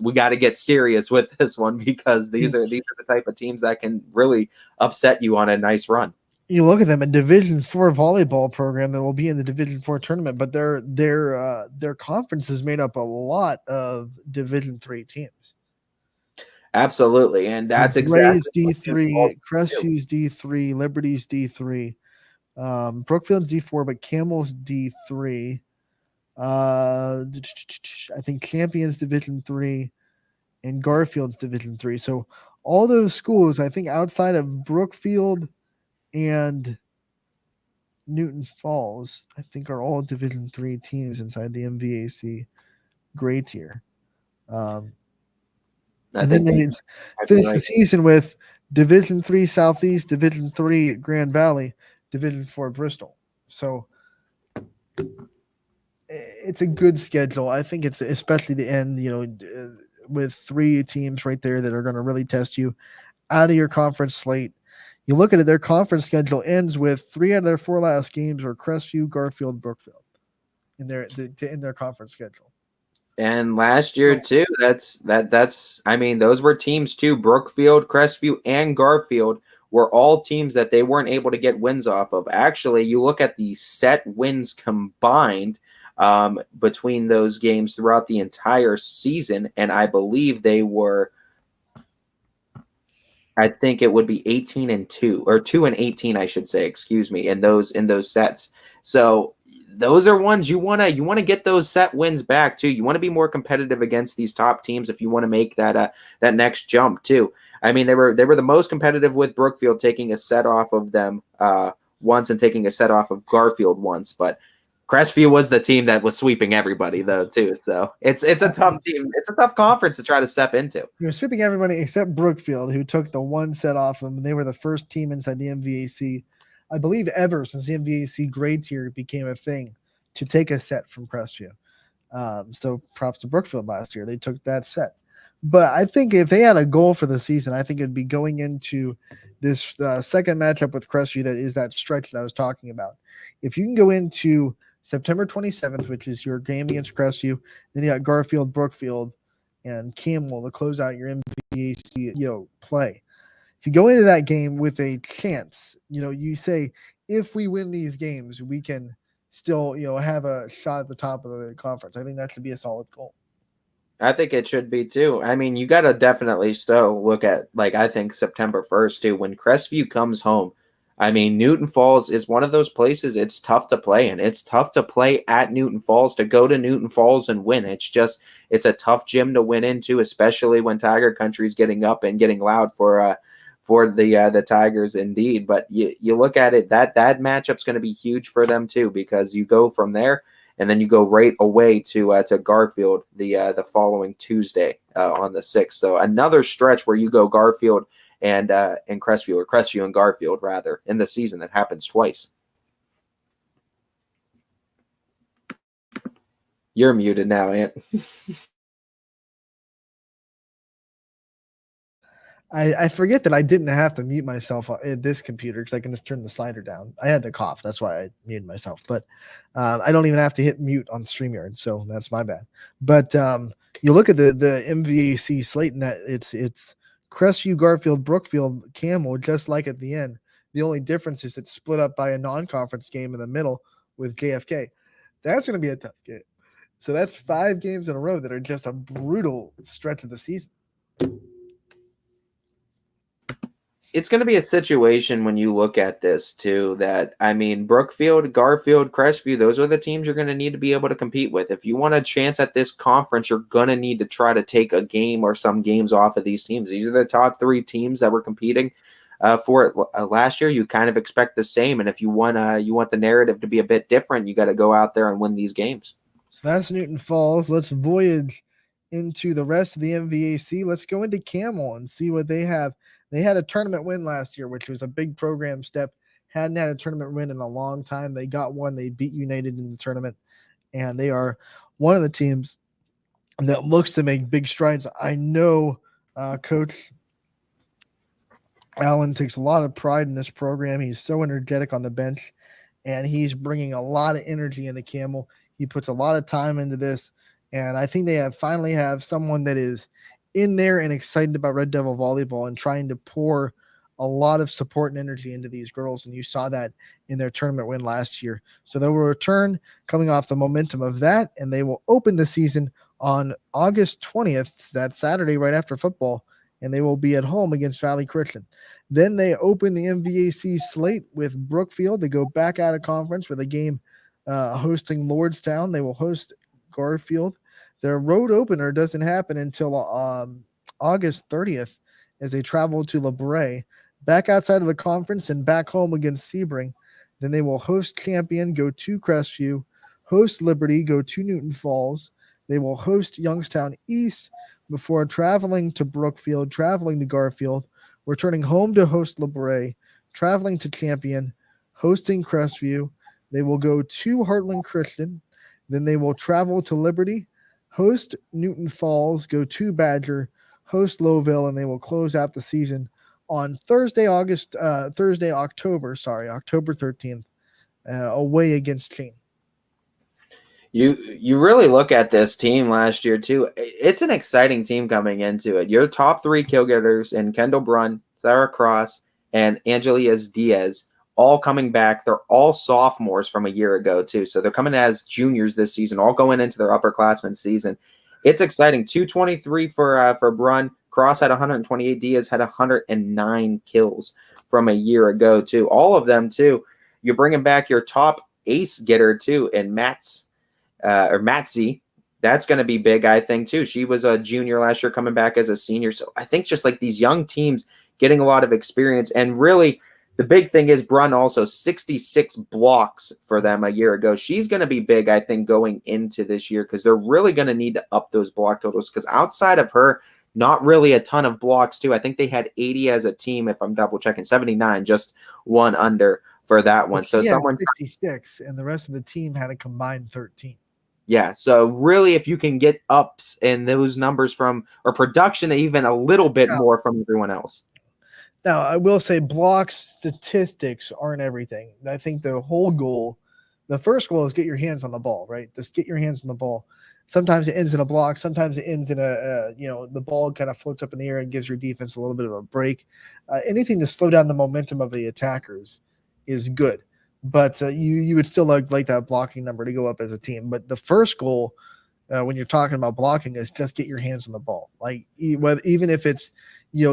we got to get serious with this one, because these are the type of teams that can really upset you on a nice run. You look at them, a Division IV volleyball program that will be in the Division IV tournament, but their conference is made up a lot of Division III teams. Absolutely, and that's exactly D3, Crestview's D3, Liberty's D3, Brookfield's D4, but Camel's D3. I think Champions Division 3 and Garfield's Division 3. So all those schools, I think outside of Brookfield and Newton Falls, I think are all Division 3 teams inside the MVAC gray tier. And then they finish the season with Division 3 Southeast, Division 3 Grand Valley, Division 4 Bristol. So it's a good schedule. I think it's especially the end, with 3 teams right there that are going to really test you out of your conference slate. You look at it, their conference schedule ends with 3 out of their 4 last games are Crestview, Garfield, Brookfield in their conference schedule. And last year too, that's I mean, those were teams too. Brookfield, Crestview, and Garfield were all teams that they weren't able to get wins off of. Actually, you look at the set wins combined between those games throughout the entire season, and I believe they were, I think it would be 18-2 or 2-18, I should say, excuse me, in those sets. So those are ones you want to get those set wins back too. You want to be more competitive against these top teams if you want to make that next jump too. I mean, they were the most competitive with Brookfield, taking a set off of them once and taking a set off of Garfield once, but Crestview was the team that was sweeping everybody though too. So it's a tough team. It's a tough conference to try to step into. You're sweeping everybody except Brookfield, who took the 1 set off them. They were the first team inside the MVAC, I believe, ever since the MVAC grade tier became a thing, to take a set from Crestview. So props to Brookfield last year. They took that set. But I think if they had a goal for the season, I think it'd be going into this second matchup with Crestview that is that stretch that I was talking about. If you can go into September 27th, which is your game against Crestview, then you got Garfield, Brookfield, and Camel to close out your MVAC play. If you go into that game with a chance, you say, if we win these games, we can still, have a shot at the top of the conference. I think that should be a solid goal. I think it should be too. I mean, you got to definitely still look at, I think September 1st too, when Crestview comes home. I mean, Newton Falls is one of those places it's tough to play in. It's tough to play at Newton Falls, to go to Newton Falls and win. It's a tough gym to win into, especially when Tiger Country's getting up and getting loud for the Tigers indeed. But you look at it, that matchup's going to be huge for them too, because you go from there and then you go right away to Garfield the following Tuesday on the 6th. So another stretch where you go Garfield and Crestview, or Crestview and Garfield rather, in the season. That happens twice. You're muted now, Ant. I forget that I didn't have to mute myself at this computer because I can just turn the slider down. I had to cough. That's why I muted myself. But I don't even have to hit mute on StreamYard, so that's my bad. But you look at the MVAC slate, and that it's Crestview, Garfield, Brookfield, Camel, just like at the end. The only difference is it's split up by a non-conference game in the middle with JFK. That's going to be a tough game. So that's 5 games in a row that are just a brutal stretch of the season. It's going to be a situation when you look at this too, that, I mean, Brookfield, Garfield, Crestview, those are the teams you're going to need to be able to compete with. If you want a chance at this conference, you're going to need to try to take a game or some games off of these teams. These are the top 3 teams that were competing for it last year. You kind of expect the same. And if you want the narrative to be a bit different, you got to go out there and win these games. So that's Newton Falls. Let's voyage into the rest of the MVAC. Let's go into Camel and see what they have. They had a tournament win last year, which was a big program step. Hadn't had a tournament win in a long time. They got one. They beat United in the tournament, and they are one of the teams that looks to make big strides. I know Coach Allen takes a lot of pride in this program. He's so energetic on the bench, and he's bringing a lot of energy in the Camel. He puts a lot of time into this, and I think they finally have someone that is in there and excited about Red Devil volleyball and trying to pour a lot of support and energy into these girls. And you saw that in their tournament win last year. So they will return coming off the momentum of that, and they will open the season on August 20th, that Saturday right after football, and they will be at home against Valley Christian. Then they open the MVAC slate with Brookfield. They go back out of conference with a game hosting Lordstown. They will host Garfield. Their road opener doesn't happen until August 30th as they travel to LeBray, back outside of the conference and back home against Sebring. Then they will host Champion, go to Crestview, host Liberty, go to Newton Falls. They will host Youngstown East before traveling to Brookfield, traveling to Garfield, returning home to host LeBray, traveling to Champion, hosting Crestview. They will go to Heartland Christian. Then they will travel to Liberty, host Newton Falls, go to Badger, host Lowville, and they will close out the season on October 13th, away against Cheney. You really look at this team last year too. It's an exciting team coming into it. Your top three kill getters in Kendall Brunn, Sarah Cross, and Angelias Diaz all coming back. They're all sophomores from a year ago too, so they're coming as juniors this season, all going into their upperclassmen season. It's exciting. 223 for Brunn. Cross had 128. Diaz had 109 kills from a year ago too. All of them too. You're bringing back your top ace getter too, and Matzi. That's going to be big, I think, too. She was a junior last year, coming back as a senior. So I think just like these young teams getting a lot of experience. And really, the big thing is Brunn also 66 blocks for them a year ago. She's going to be big, I think, going into this year because they're really going to need to up those block totals because outside of her, not really a ton of blocks, too. I think they had 80 as a team, if I'm double checking, 79, just one under for that one. So someone 66, and the rest of the team had a combined 13. Yeah, so really, if you can get ups in those numbers from or production, even a little bit more from everyone else. Now, I will say block statistics aren't everything. I think the whole goal, the first goal is get your hands on the ball, right? Just get your hands on the ball. Sometimes it ends in a block. Sometimes it ends in the ball kind of floats up in the air and gives your defense a little bit of a break. Anything to slow down the momentum of the attackers is good. But you would still like that blocking number to go up as a team. But the first goal when you're talking about blocking is just get your hands on the ball. Like even if it's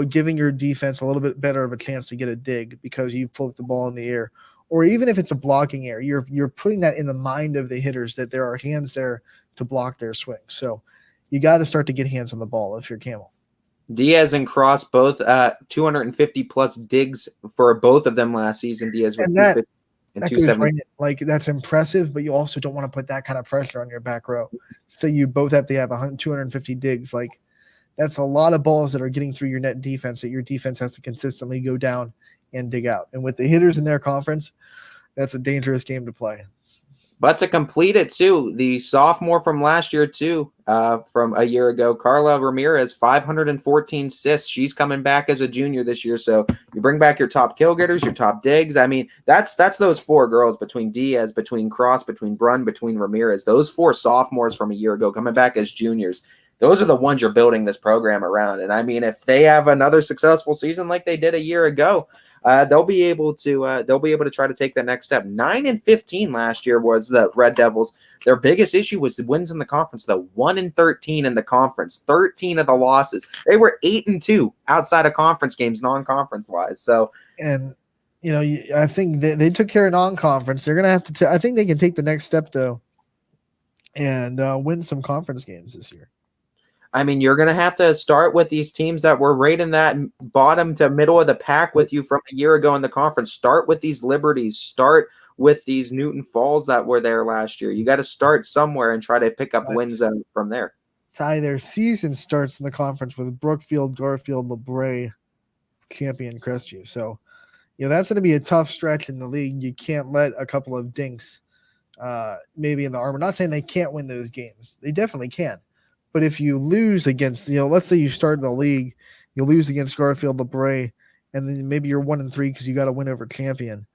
giving your defense a little bit better of a chance to get a dig because you float the ball in the air, or even if it's a blocking error, you're putting that in the mind of the hitters that there are hands there to block their swing. So you got to start to get hands on the ball if you're Camel. Diaz and Cross both 250 plus digs for both of them last season. Diaz with 250 and 270. Like that's impressive, but you also don't want to put that kind of pressure on your back row. So you both have to have 250 digs. Like that's a lot of balls that are getting through your net defense that your defense has to consistently go down and dig out. And with the hitters in their conference, that's a dangerous game to play. But to complete it, too, the sophomore from last year, too, from a year ago, Carla Ramirez, 514 assists. She's coming back as a junior this year. So you bring back your top kill getters, your top digs. I mean, that's those four girls between Diaz, between Cross, between Brunn, between Ramirez. Those four sophomores from a year ago coming back as juniors. Those are the ones you're building this program around. And, I mean, if they have another successful season like they did a year ago, they'll be able to try to take that next step. 9-15 last year was the Red Devils. Their biggest issue was the wins in the conference, though. 1-13 in the conference, 13 of the losses. They were 8-2 outside of conference games, non-conference wise. So, and I think they took care of non-conference. They're gonna have to. I think they can take the next step though, and win some conference games this year. I mean, you're going to have to start with these teams that were right in that bottom to middle of the pack with you from a year ago in the conference. Start with these Liberties. Start with these Newton Falls that were there last year. You got to start somewhere and try to pick up wins from there. Ty, their season starts in the conference with Brookfield, Garfield, LeBray, Champion, Crestview. So, that's going to be a tough stretch in the league. You can't let a couple of dinks maybe in the armor. Not saying they can't win those games. They definitely can. But if you lose against, let's say you start in the league, you lose against Garfield, LeBray, and then maybe you're 1-3 because you got to win over Champion.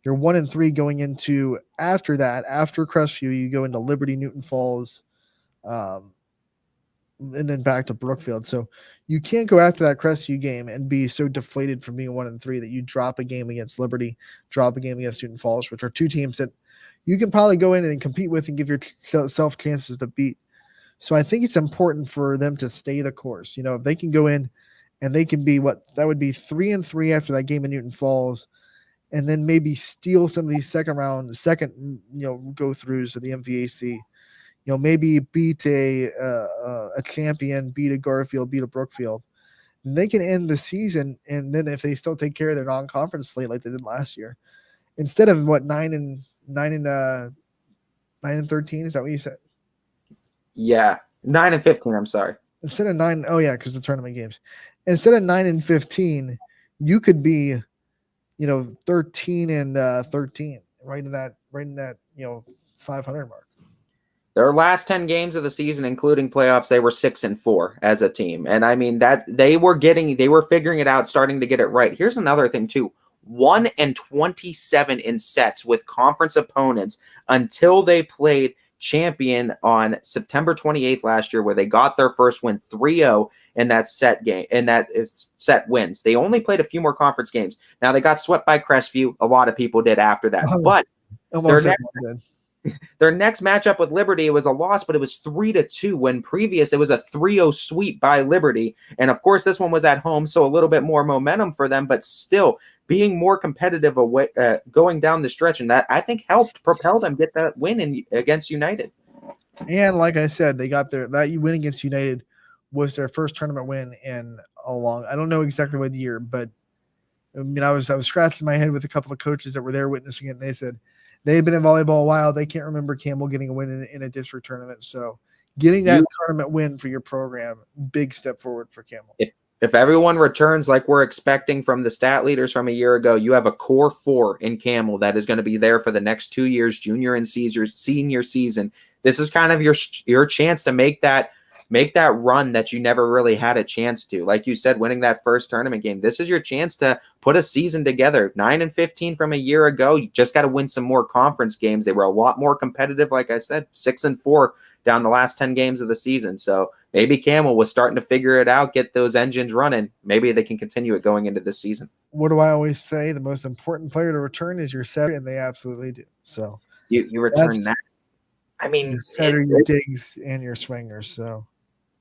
You're 1-3 going into after that, after Crestview, you go into Liberty, Newton Falls, and then back to Brookfield. So you can't go after that Crestview game and be so deflated from being 1-3 that you drop a game against Liberty, drop a game against Newton Falls, which are two teams that you can probably go in and compete with and give yourself chances to beat. So I think it's important for them to stay the course. If they can go in and they can be that would be 3-3 after that game in Newton Falls, and then maybe steal some of these second go throughs of the MVAC. Maybe beat a champion, beat a Garfield, beat a Brookfield. And they can end the season, and then if they still take care of their non-conference slate like they did last year, instead of 9-13, is that what you said? Yeah, 9-15. I'm sorry. Instead of 9, oh yeah, because the tournament games. Instead of 9-15, you could be, 13-13, right in that 500 mark. Their last 10 games of the season, including playoffs, they were 6-4 as a team. And I mean that they were figuring it out, starting to get it right. Here's another thing too. 1-27 in sets with conference opponents until they played Champion on September 28th last year, where they got their first win 3-0 in that set game, and that set wins. They only played a few more conference games. Now they got swept by Crestview. A lot of people did after that, but their next matchup with Liberty, it was a loss, but it was 3-2 when previous it was a 3-0 sweep by Liberty. And of course, this one was at home, so a little bit more momentum for them, but still being more competitive away, going down the stretch. And that, I think, helped propel them get that win against United. And like I said, they got that win against United was their first tournament win in a long, I don't know exactly what year, but I mean, I was scratching my head with a couple of coaches that were there witnessing it, and they said, they've been in volleyball a while. They can't remember Campbell getting a win in a district tournament. So getting that tournament win for your program, big step forward for Campbell. If everyone returns like we're expecting from the stat leaders from a year ago, you have a core 4 in Campbell that is going to be there for the next 2 years, junior and senior season. This is kind of your chance to make that run that you never really had a chance to. Like you said, winning that first tournament game, this is your chance to put a season together. 9-15 from a year ago. You just got to win some more conference games. They were a lot more competitive. Like I said, 6-4 down the last 10 games of the season. So maybe Campbell was starting to figure it out, get those engines running. Maybe they can continue it going into this season. What do I always say? The most important player to return is your setter, and they absolutely do. So you return that. I mean, your setter, your digs, and your swingers. So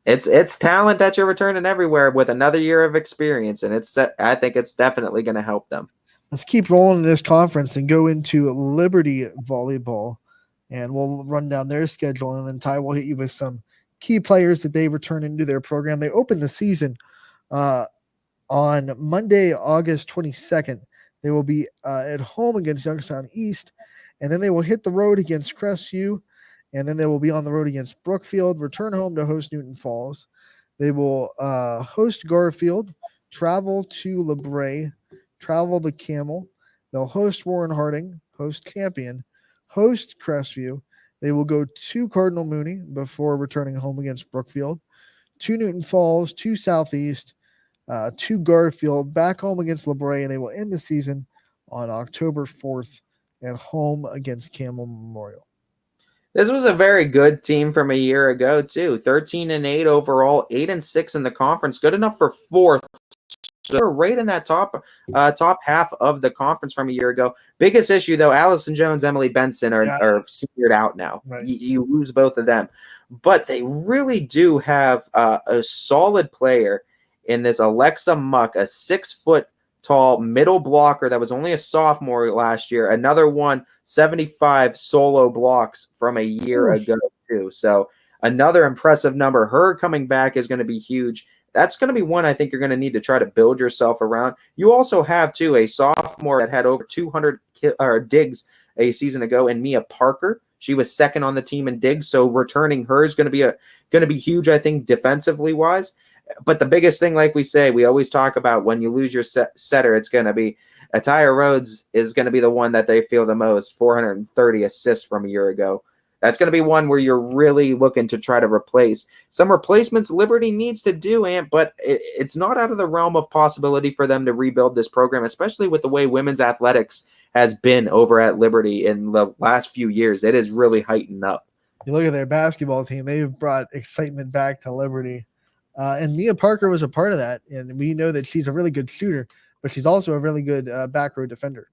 it's talent that you're returning everywhere with another year of experience, and I think it's definitely going to help them. Let's keep rolling in this conference and go into Liberty volleyball, and we'll run down their schedule, and then Ty will hit you with some key players that they return into their program. They open the season on Monday, August 22nd. They will be at home against Youngstown East, and then they will hit the road against Crestview, and then they will be on the road against Brookfield, return home to host Newton Falls. They will host Garfield, travel to LeBray, travel to Camel. They'll host Warren Harding, host Champion, host Crestview. They will go to Cardinal Mooney before returning home against Brookfield, to Newton Falls, to Southeast, to Garfield, back home against LeBray, and they will end the season on October 4th at home against Camel Memorial. This was a very good team from a year ago, too. 13-8 overall, 8-6 in the conference. Good enough for 4th. So they're right in that top half of the conference from a year ago. Biggest issue, though, Allison Jones, Emily Benson are seniored out now. Right. You lose both of them. But they really do have a solid player in this Alexa Muck, a 6-foot-tall middle blocker that was only a sophomore last year. Another one, 75 solo blocks from a year ago, too. So another impressive number. Her coming back is going to be huge. That's going to be one I think you're going to need to try to build yourself around. You also have, too, a sophomore that had over 200 digs a season ago, and Mia Parker. She was second on the team in digs, so returning her is going to be huge, I think, defensively wise. But the biggest thing, like we say, we always talk about when you lose your setter, it's going to be Atiyah Rhodes is going to be the one that they feel the most, 430 assists from a year ago. That's going to be one where you're really looking to try to replace. Some replacements Liberty needs to do, Ant, but it's not out of the realm of possibility for them to rebuild this program, especially with the way women's athletics has been over at Liberty in the last few years. It is really heightened up. You look at their basketball team, they've brought excitement back to Liberty. And Mia Parker was a part of that. And we know that she's a really good shooter, but she's also a really good back row defender.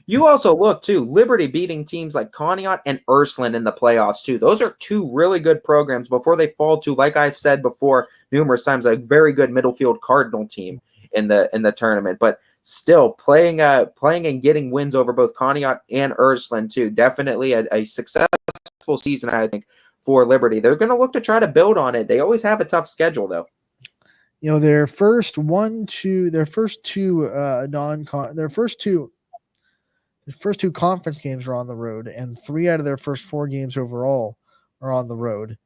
You also look too, Liberty beating teams like Conneaut and Ursuline in the playoffs too. Those are two really good programs before they fall to, like I've said before numerous times, a very good Middlefield Cardinal team in the tournament. But still playing and getting wins over both Conneaut and Ursuline too. Definitely a successful season, I think, for Liberty. They're going to look to try to build on it. They always have a tough schedule though. You know, their first two conference games are on the road, and 3 out of their first 4 games overall are on the road.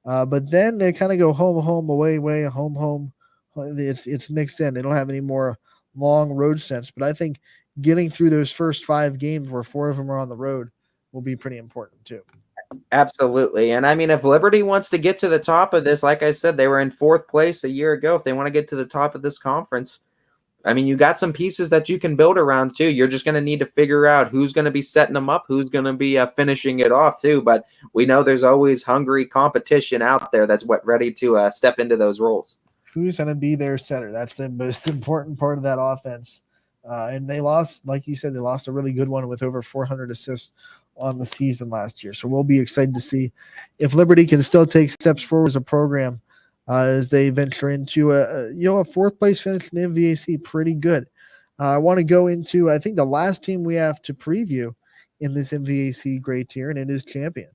But then they kind of go home, away, home. It's mixed in. They don't have any more long road stints. But I think getting through those first 5 games where 4 of them are on the road will be pretty important too. Absolutely. And I mean, if Liberty wants to get to the top of this, like I said, they were in 4th place a year ago. If they want to get to the top of this conference, I mean, you got some pieces that you can build around too. You're just going to need to figure out who's going to be setting them up, who's going to be finishing it off too. But we know there's always hungry competition out there that's ready to step into those roles. Who's going to be their center? That's the most important part of that offense. And they lost, like you said, they lost a really good one with over 400 assists on the season last year. So we'll be excited to see if Liberty can still take steps forward as a program as they venture into a 4th place finish in the MVAC. Pretty good. I want to go into, I think, the last team we have to preview in this MVAC grade tier, and it is Champion.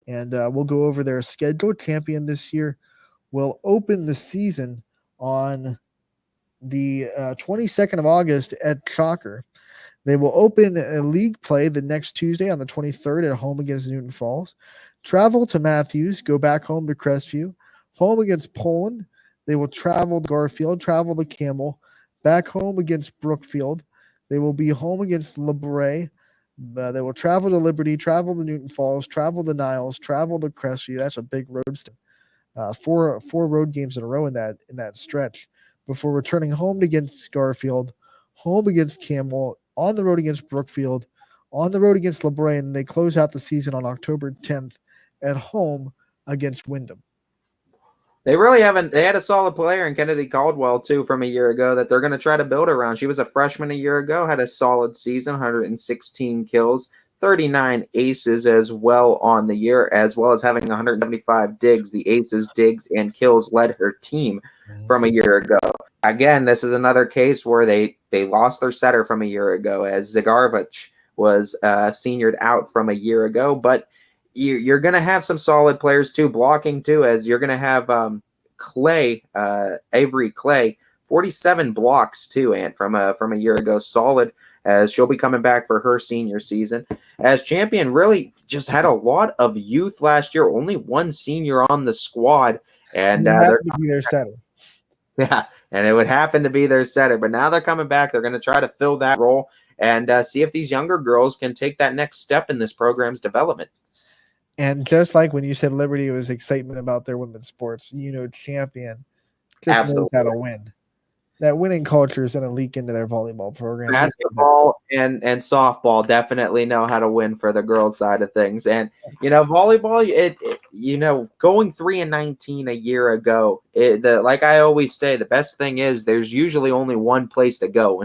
And we'll go over their schedule. Champion this year will open the season on the 22nd of August at Chalker. They will open a league play the next Tuesday on the 23rd at home against Newton Falls. Travel to Matthews, go back home to Crestview. Home against Poland. They will travel to Garfield, travel to Camel, back home against Brookfield. They will be home against LeBray. They will travel to Liberty, travel to Newton Falls, travel to Niles, travel to Crestview. That's a big road stint. 4 road games in a row in that stretch before returning home against Garfield, home against Camel, on the road against Brookfield, on the road against LeBray, and they close out the season on October 10th at home against Wyndham. They really haven't. They had a solid player in Kennedy Caldwell too from a year ago that they're going to try to build around. She was a freshman a year ago, had a solid season, 116 kills, 39 aces as well on the year, as well as having 175 digs. The aces, digs, and kills led her team from a year ago. Again, this is another case where they lost their setter from a year ago, as Zagarvich was seniored out from a year ago. But you're going to have some solid players too, blocking too, as you're going to have Avery Clay, 47 blocks too, and from a year ago, solid, as she'll be coming back for her senior season. As Champion really just had a lot of youth last year, only 1 senior on the squad, and they're going to be their setter. Yeah, and it would happen to be their setter. But now they're coming back. They're going to try to fill that role and see if these younger girls can take that next step in this program's development. And just like when you said Liberty, it was excitement about their women's sports. Champion just knows how to win. That winning culture is going to leak into their volleyball program. Basketball and softball definitely know how to win for the girls' side of things. And, volleyball, going 3-19 a year ago, like I always say, the best thing is there's usually only one place to go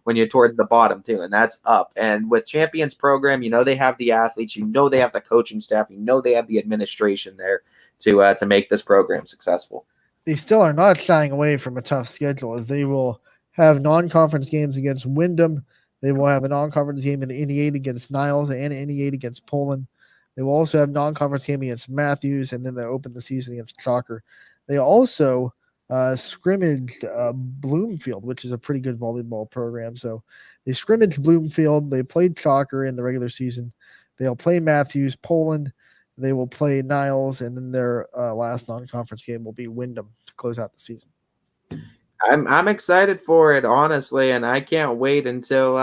when you're towards the bottom too, and that's up. And with Champions program, they have the athletes, they have the coaching staff, they have the administration there to make this program successful. They still are not shying away from a tough schedule, as they will have non-conference games against Wyndham. They will have a non-conference game in the NE8 against Niles and NE8 against Poland. They will also have non-conference game against Matthews, and then they open the season against Chalker. They also scrimmaged Bloomfield, which is a pretty good volleyball program. So they scrimmaged Bloomfield. They played Chalker in the regular season. They'll play Matthews, Poland. They will play Niles, and then their last non-conference game will be Wyndham to close out the season. I'm excited for it, honestly, and I can't wait until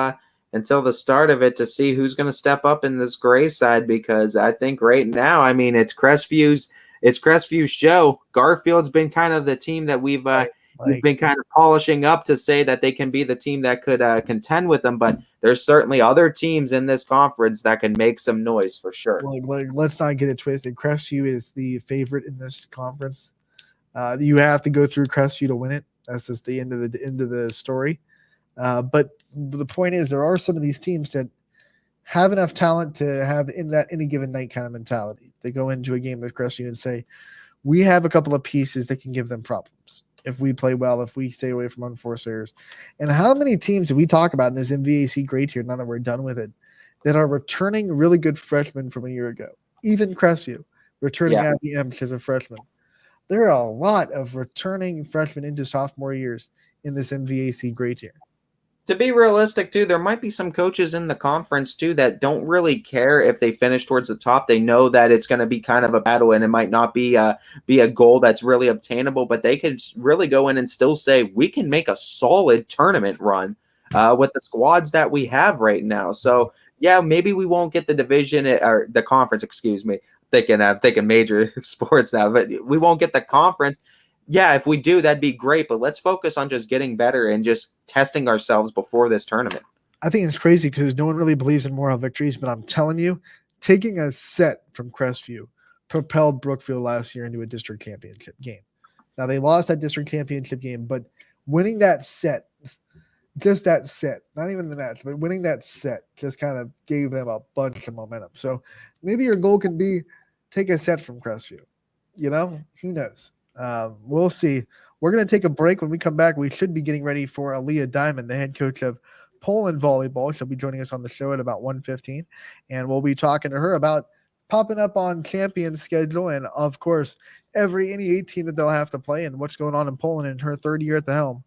the start of it to see who's going to step up in this gray side, because I think right now, it's Crestview's show. Garfield's been kind of the team that we've been kind of polishing up to say that they can be the team that could contend with them, but there's certainly other teams in this conference that can make some noise for sure. Let's not get it twisted. Crestview is the favorite in this conference. You have to go through Crestview to win it. That's just the end of the story. But the point is, there are some of these teams that have enough talent to have in that any given night kind of mentality. They go into a game with Crestview and say, we have a couple of pieces that can give them problems if we play well, if we stay away from unforced errors. And how many teams do we talk about in this MVAC grade tier, now that we're done with it, that are returning really good freshmen from a year ago? Even Crestview, returning Abby Emsch as a freshman. There are a lot of returning freshmen into sophomore years in this MVAC grade tier. To be realistic, too, there might be some coaches in the conference, too, that don't really care if they finish towards the top. They know that it's going to be kind of a battle, and it might not be a goal that's really obtainable, but they could really go in and still say, we can make a solid tournament run with the squads that we have right now. So, yeah, maybe we won't get the division or the conference, excuse me. I'm thinking major sports now, but we won't get the conference. Yeah, if we do, that'd be great. But let's focus on just getting better and just testing ourselves before this tournament. I think it's crazy because no one really believes in moral victories, but I'm telling you, taking a set from Crestview propelled Brookfield last year into a district championship game. Now, they lost that district championship game, but winning that set, just that set, not even the match, but winning that set just kind of gave them a bunch of momentum. So maybe your goal can be take a set from Crestview. You know, who knows? We'll see. We're going to take a break. When we come back, we should be getting ready for Aliyah Diamond, the head coach of Poland Volleyball. She'll be joining us on the show at about 1:15, and we'll be talking to her about popping up on champion schedule and, of course, any 8 team that they'll have to play and what's going on in Poland in her third year at the helm.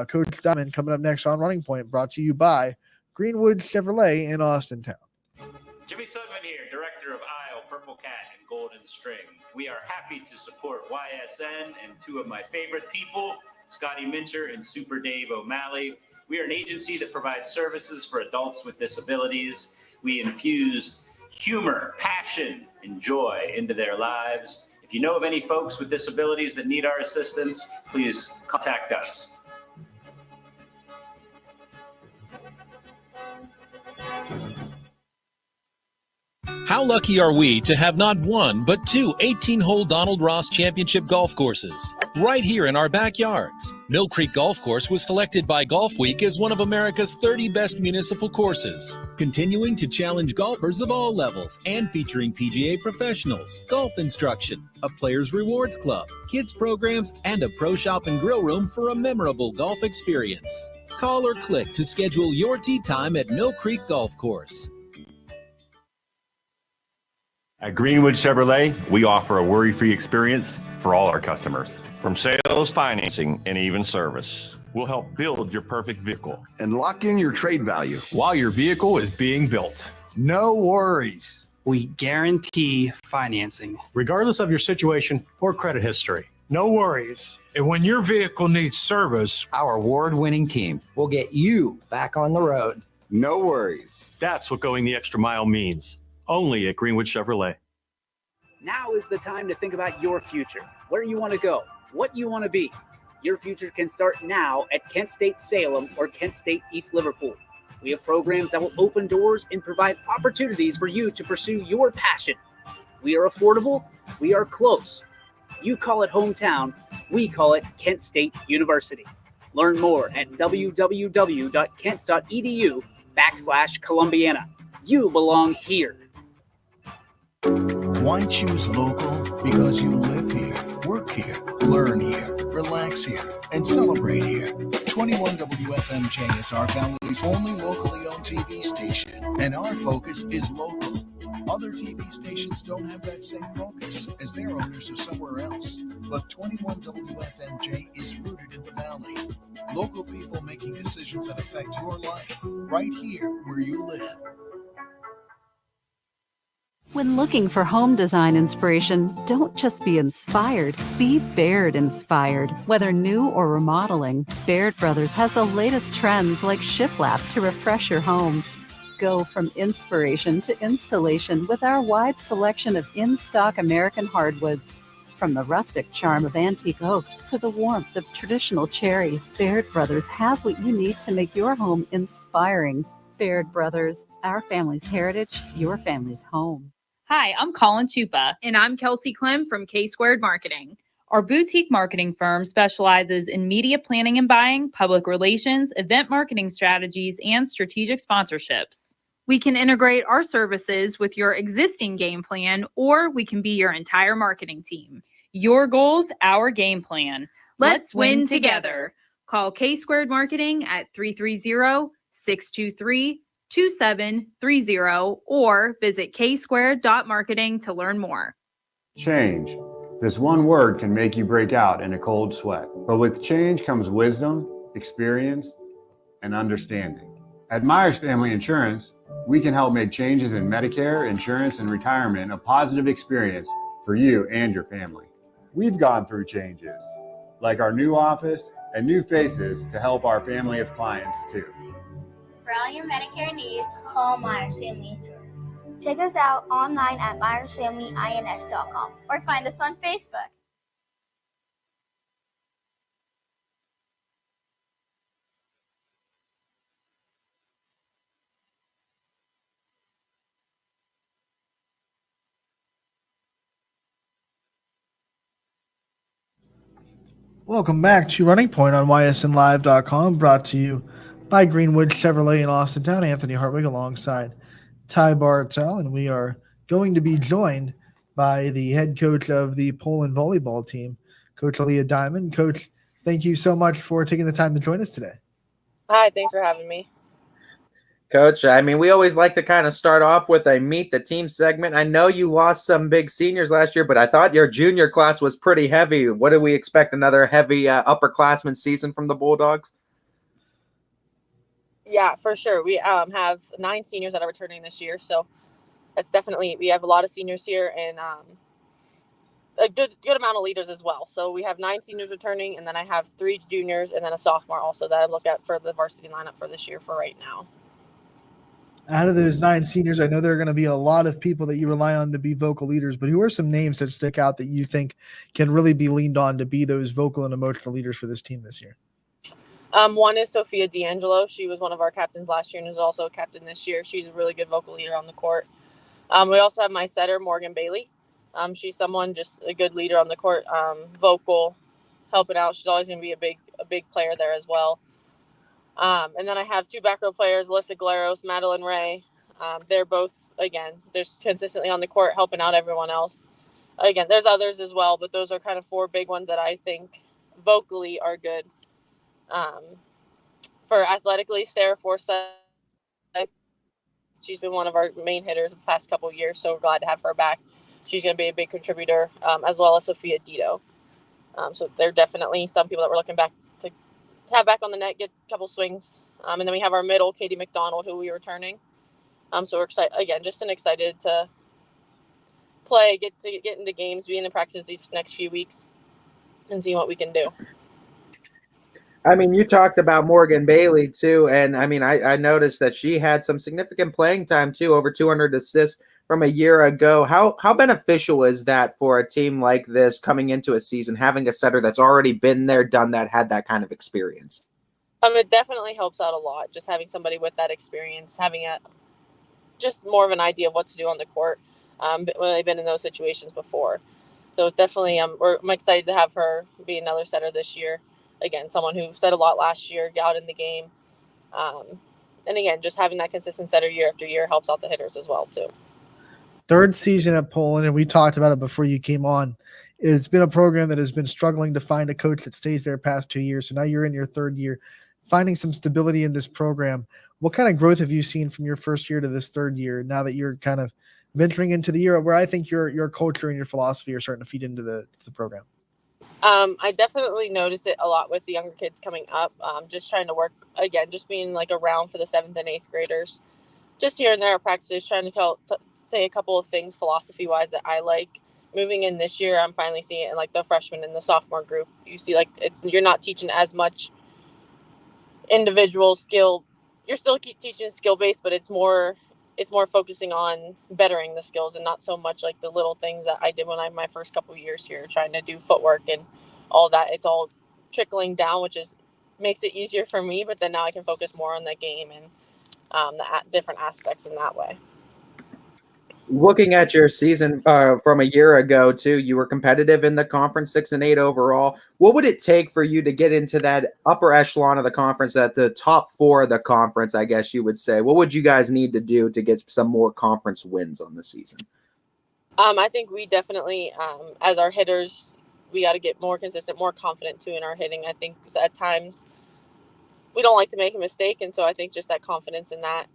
Coach Diamond coming up next on Running Point, brought to you by Greenwood Chevrolet in Austintown. Jimmy Sudman here, director of Isle, Purple Cat, and Golden String. We are happy to support YSN and 2 of my favorite people, Scotty Mincher and Super Dave O'Malley. We are an agency that provides services for adults with disabilities. We infuse humor, passion, and joy into their lives. If you know of any folks with disabilities that need our assistance, please contact us. How lucky are we to have not one, but 2 18-hole Donald Ross Championship golf courses right here in our backyards. Mill Creek Golf Course was selected by Golf Week as one of America's 30 best municipal courses, continuing to challenge golfers of all levels and featuring PGA professionals, golf instruction, a players' rewards club, kids programs, and a pro shop and grill room for a memorable golf experience. Call or click to schedule your tee time at Mill Creek Golf Course. At Greenwood Chevrolet, we offer a worry-free experience for all our customers. From sales, financing, and even service, we'll help build your perfect vehicle and lock in your trade value while your vehicle is being built. No worries. We guarantee financing, regardless of your situation or credit history. No worries. And when your vehicle needs service, our award-winning team will get you back on the road. No worries. That's what going the extra mile means. Only at Greenwood Chevrolet. Now is the time to think about your future, where you want to go, what you want to be. Your future can start now at Kent State Salem or Kent State East Liverpool. We have programs that will open doors and provide opportunities for you to pursue your passion. We are affordable. We are close. You call it hometown. We call it Kent State University. Learn more at www.kent.edu/Columbiana. You belong here. Why choose local? Because you live here, work here, learn here, relax here, and celebrate here. 21 WFMJ is our family's only locally owned TV station, and our focus is local. Other TV stations don't have that same focus, as their owners are somewhere else. But 21 WFMJ is rooted in the Valley. Local people making decisions that affect your life, right here where you live. When looking for home design inspiration, don't just be inspired, be Baird inspired. Whether new or remodeling, Baird Brothers has the latest trends like shiplap to refresh your home. Go from inspiration to installation with our wide selection of in-stock American hardwoods. From the rustic charm of antique oak to the warmth of traditional cherry, Baird Brothers has what you need to make your home inspiring. Baird Brothers, our family's heritage, your family's home. Hi, I'm Colin Chupa. And I'm Kelsey Clem from K-Squared Marketing. Our boutique marketing firm specializes in media planning and buying, public relations, event marketing strategies, and strategic sponsorships. We can integrate our services with your existing game plan, or we can be your entire marketing team. Your goals, our game plan. Let's win together. Call K-Squared Marketing at 330-623-2730 or visit ksquared.marketing to learn more. Change. This one word can make you break out in a cold sweat. But with change comes wisdom, experience, and understanding. At Myers Family Insurance, we can help make changes in Medicare, insurance, and retirement a positive experience for you and your family. We've gone through changes, like our new office and new faces to help our family of clients too. For all your Medicare needs, call Myers Family Insurance. Check us out online at myersfamilyins.com or find us on Facebook. Welcome back to Running Point on ysnlive.com, brought to you by Greenwood Chevrolet in Austintown. Anthony Hartwig alongside Ty Bartel, and we are going to be joined by the head coach of the Poland volleyball team, Coach Aliyah Diamond. Coach, thank you so much for taking the time to join us today. Hi, thanks for having me. Coach, I mean, we always like to kind of start off with a meet the team segment. I know you lost some big seniors last year, but I thought your junior class was pretty heavy. What do we expect? Another heavy upperclassman season from the Bulldogs? Yeah, for sure. We have 9 seniors that are returning this year, so that's definitely, we have a lot of seniors here and a good amount of leaders as well. So we have 9 seniors returning, and then I have 3 juniors and then a sophomore also that I look at for the varsity lineup for this year for right now. Out of those 9 seniors, I know there are going to be a lot of people that you rely on to be vocal leaders, but who are some names that stick out that you think can really be leaned on to be those vocal and emotional leaders for this team this year? One is Sophia D'Angelo. She was one of our captains last year and is also a captain this year. She's a really good vocal leader on the court. We also have my setter, Morgan Bailey. She's someone, just a good leader on the court, vocal, helping out. She's always going to be a big player there as well. And then I have 2 back row players, Alyssa Galeros, Madeline Ray. They're both, again, they're consistently on the court helping out everyone else. Again, there's others as well, but those are kind of 4 big ones that I think vocally are good. For athletically, Sarah Forsyth, she's been one of our main hitters the past couple of years, so we're glad to have her back. She's going to be a big contributor, as well as Sophia Dito. So they're definitely some people that we're looking back to have back on the net, get a couple swings. And then we have our middle, Katie McDonald, who we are returning. So we're excited, again, just excited to play, get into games, be in the practice these next few weeks and see what we can do. I mean, you talked about Morgan Bailey too, and I mean, I noticed that she had some significant playing time too, over 200 assists from a year ago. How beneficial is that for a team like this coming into a season, having a setter that's already been there, done that, had that kind of experience? It definitely helps out a lot, just having somebody with that experience, having just more of an idea of what to do on the court when they've been in those situations before. So it's definitely, I'm excited to have her be another setter this year. Again, someone who set a lot last year, got out in the game. And again, just having that consistent setter year after year helps out the hitters as well, too. 3rd season at Poland, and we talked about it before you came on. It's been a program that has been struggling to find a coach that stays there past 2 years. So now you're in your 3rd year, finding some stability in this program. What kind of growth have you seen from your 1st year to this 3rd year, now that you're kind of venturing into the year where I think your culture and your philosophy are starting to feed into the program? I definitely notice it a lot with the younger kids coming up. Just trying to work, again, just being around for the 7th and 8th graders. Just here and there at practices, trying to say a couple of things philosophy-wise that I like. Moving in this year, I'm finally seeing it in the freshman and the sophomore group. You see, you're not teaching as much individual skill. You're still teaching skill-based, but it's more focusing on bettering the skills and not so much the little things that I did when my first couple of years here, trying to do footwork and all that. It's all trickling down, which makes it easier for me, but then now I can focus more on the game and the different aspects in that way. Looking at your season from a year ago too, you were competitive in the conference, 6-8 overall. What would it take for you to get into that upper echelon of the conference, at the top 4 of the conference, I guess you would say? What would you guys need to do to get some more conference wins on the season? I think we definitely, as our hitters, we got to get more consistent, more confident too in our hitting. I think at times we don't like to make a mistake, and so I think just that confidence in that.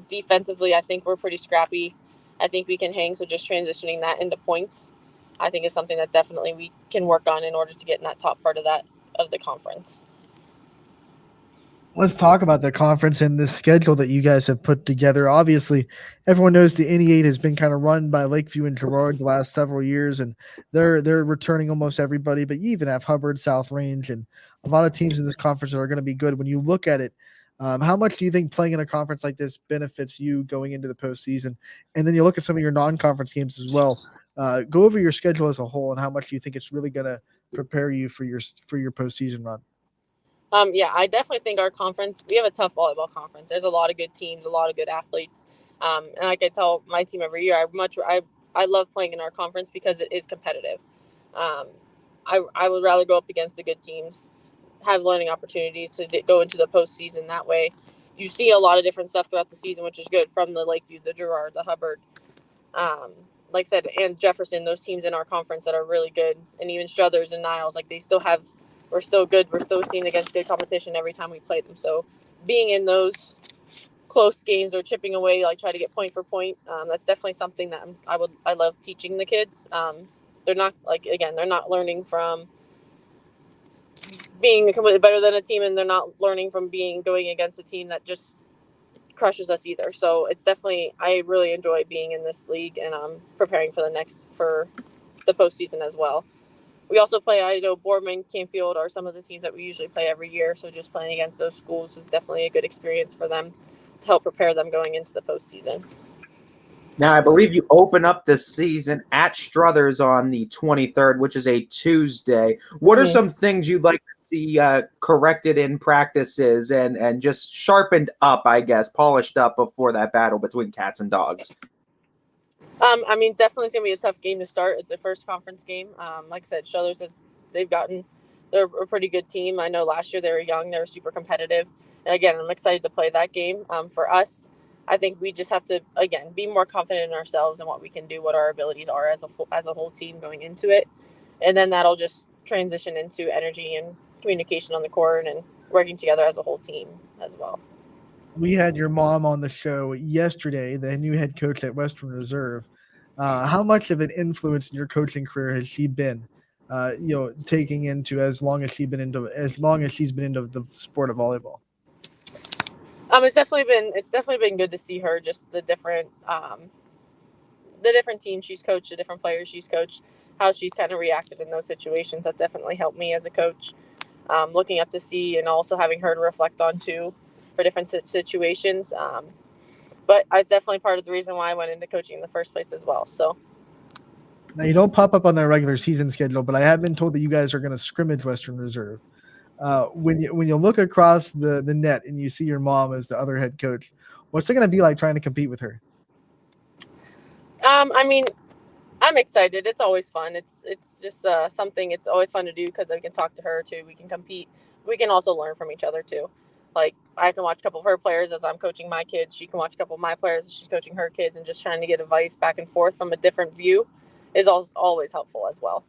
Defensively, I think we're pretty scrappy. I think we can hang, so just transitioning that into points, I think is something that definitely we can work on in order to get in that top part of the conference. Let's talk about the conference and the schedule that you guys have put together. Obviously, everyone knows the NE8 has been kind of run by Lakeview and Girard the last several years, and they're returning almost everybody. But you even have Hubbard, South Range, and a lot of teams in this conference that are going to be good. When you look at it, how much do you think playing in a conference like this benefits you going into the postseason? And then you look at some of your non-conference games as well. Go over your schedule as a whole, and how much do you think it's really going to prepare you for your postseason run? Yeah, I definitely think our conference, we have a tough volleyball conference. There's a lot of good teams, a lot of good athletes. And like I tell my team every year, I love playing in our conference because it is competitive. I would rather go up against the good teams, have learning opportunities to go into the postseason. That way you see a lot of different stuff throughout the season, which is good, from the Lakeview, the Girard, the Hubbard, like I said, and Jefferson, those teams in our conference that are really good, and even Struthers and Niles, like we're still good. We're still seen against good competition every time we play them. So being in those close games or chipping away, like try to get point for point, that's definitely something that I love teaching the kids. They're not they're not learning from being completely better than a team, and they're not learning from going against a team that just crushes us either. So it's definitely, I really enjoy being in this league, and preparing for the postseason as well. We also play, I know Boardman, Canfield are some of the teams that we usually play every year. So just playing against those schools is definitely a good experience for them to help prepare them going into the postseason. Now, I believe you open up the season at Struthers on the 23rd, which is a Tuesday. What are some things you'd like to see corrected in practices and just sharpened up, I guess, polished up before that battle between cats and dogs? I mean, definitely it's going to be a tough game to start. It's a first conference game. Like I said, Struthers they're a pretty good team. I know last year they were young, they were super competitive. And again, I'm excited to play that game. For us, I think we just have to, again, be more confident in ourselves and what we can do, what our abilities are as a whole team going into it. And then that'll just transition into energy and communication on the court and working together as a whole team as well. We had your mom on the show yesterday, the new head coach at Western Reserve. How much of an influence in your coaching career has she been, taking into as long as she's been into the sport of volleyball? It's definitely been good to see her, just the different teams she's coached, the different players she's coached, how she's kind of reacted in those situations. That's definitely helped me as a coach, looking up to see, and also having her to reflect on too for different situations. But I was definitely part of the reason why I went into coaching in the first place as well. So now, you don't pop up on their regular season schedule, but I have been told that you guys are going to scrimmage Western Reserve. When you look across the net and you see your mom as the other head coach, what's it going to be like trying to compete with her? I mean, I'm excited. It's always fun. It's just something. It's always fun to do because I can talk to her too. We can compete. We can also learn from each other too. Like, I can watch a couple of her players as I'm coaching my kids. She can watch a couple of my players as she's coaching her kids, and just trying to get advice back and forth from a different view is always helpful as well.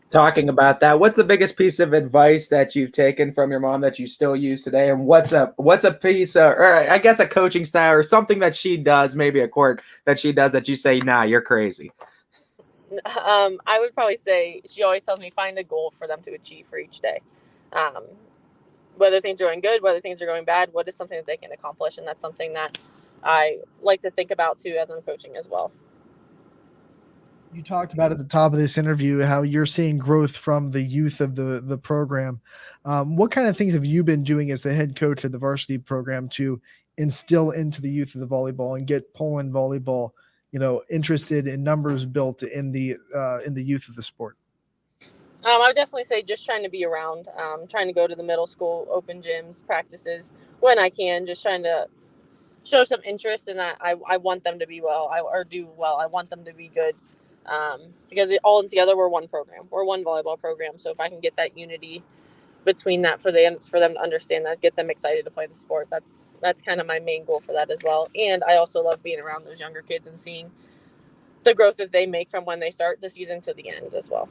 Talking about that, what's the biggest piece of advice that you've taken from your mom that you still use today? And what's a piece or I guess a coaching style or something that she does, maybe a court that she does that you say, nah, you're crazy? I would probably say she always tells me find a goal for them to achieve for each day. Whether things are going good, whether things are going bad, what is something that they can accomplish? And that's something that I like to think about too as I'm coaching as well. You talked about at the top of this interview how you're seeing growth from the youth of the program. What kind of things have you been doing as the head coach of the varsity program to instill into the youth of the volleyball and get Poland volleyball, interested in numbers built in the youth of the sport? I would definitely say just trying to be around, trying to go to the middle school open gyms, practices when I can, just trying to show some interest in that. I want them to be well, or do well. I want them to be good, because all together we're one program. We're one volleyball program. So if I can get that unity between that for them to understand that, get them excited to play the sport, that's kind of my main goal for that as well. And I also love being around those younger kids and seeing the growth that they make from when they start the season to the end as well.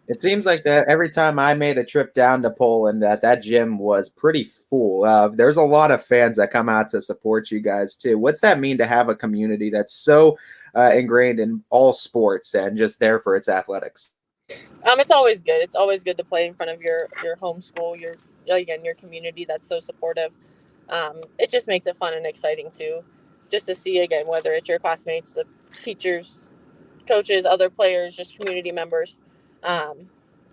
It seems like that every time I made a trip down to Poland, that gym was pretty full. There's a lot of fans that come out to support you guys too. What's that mean to have a community that's so ingrained in all sports and just there for its athletics? It's always good. It's always good to play in front of your home school, your community that's so supportive. It just makes it fun and exciting too, just to see, again, whether it's your classmates, the teachers, coaches, other players, just community members.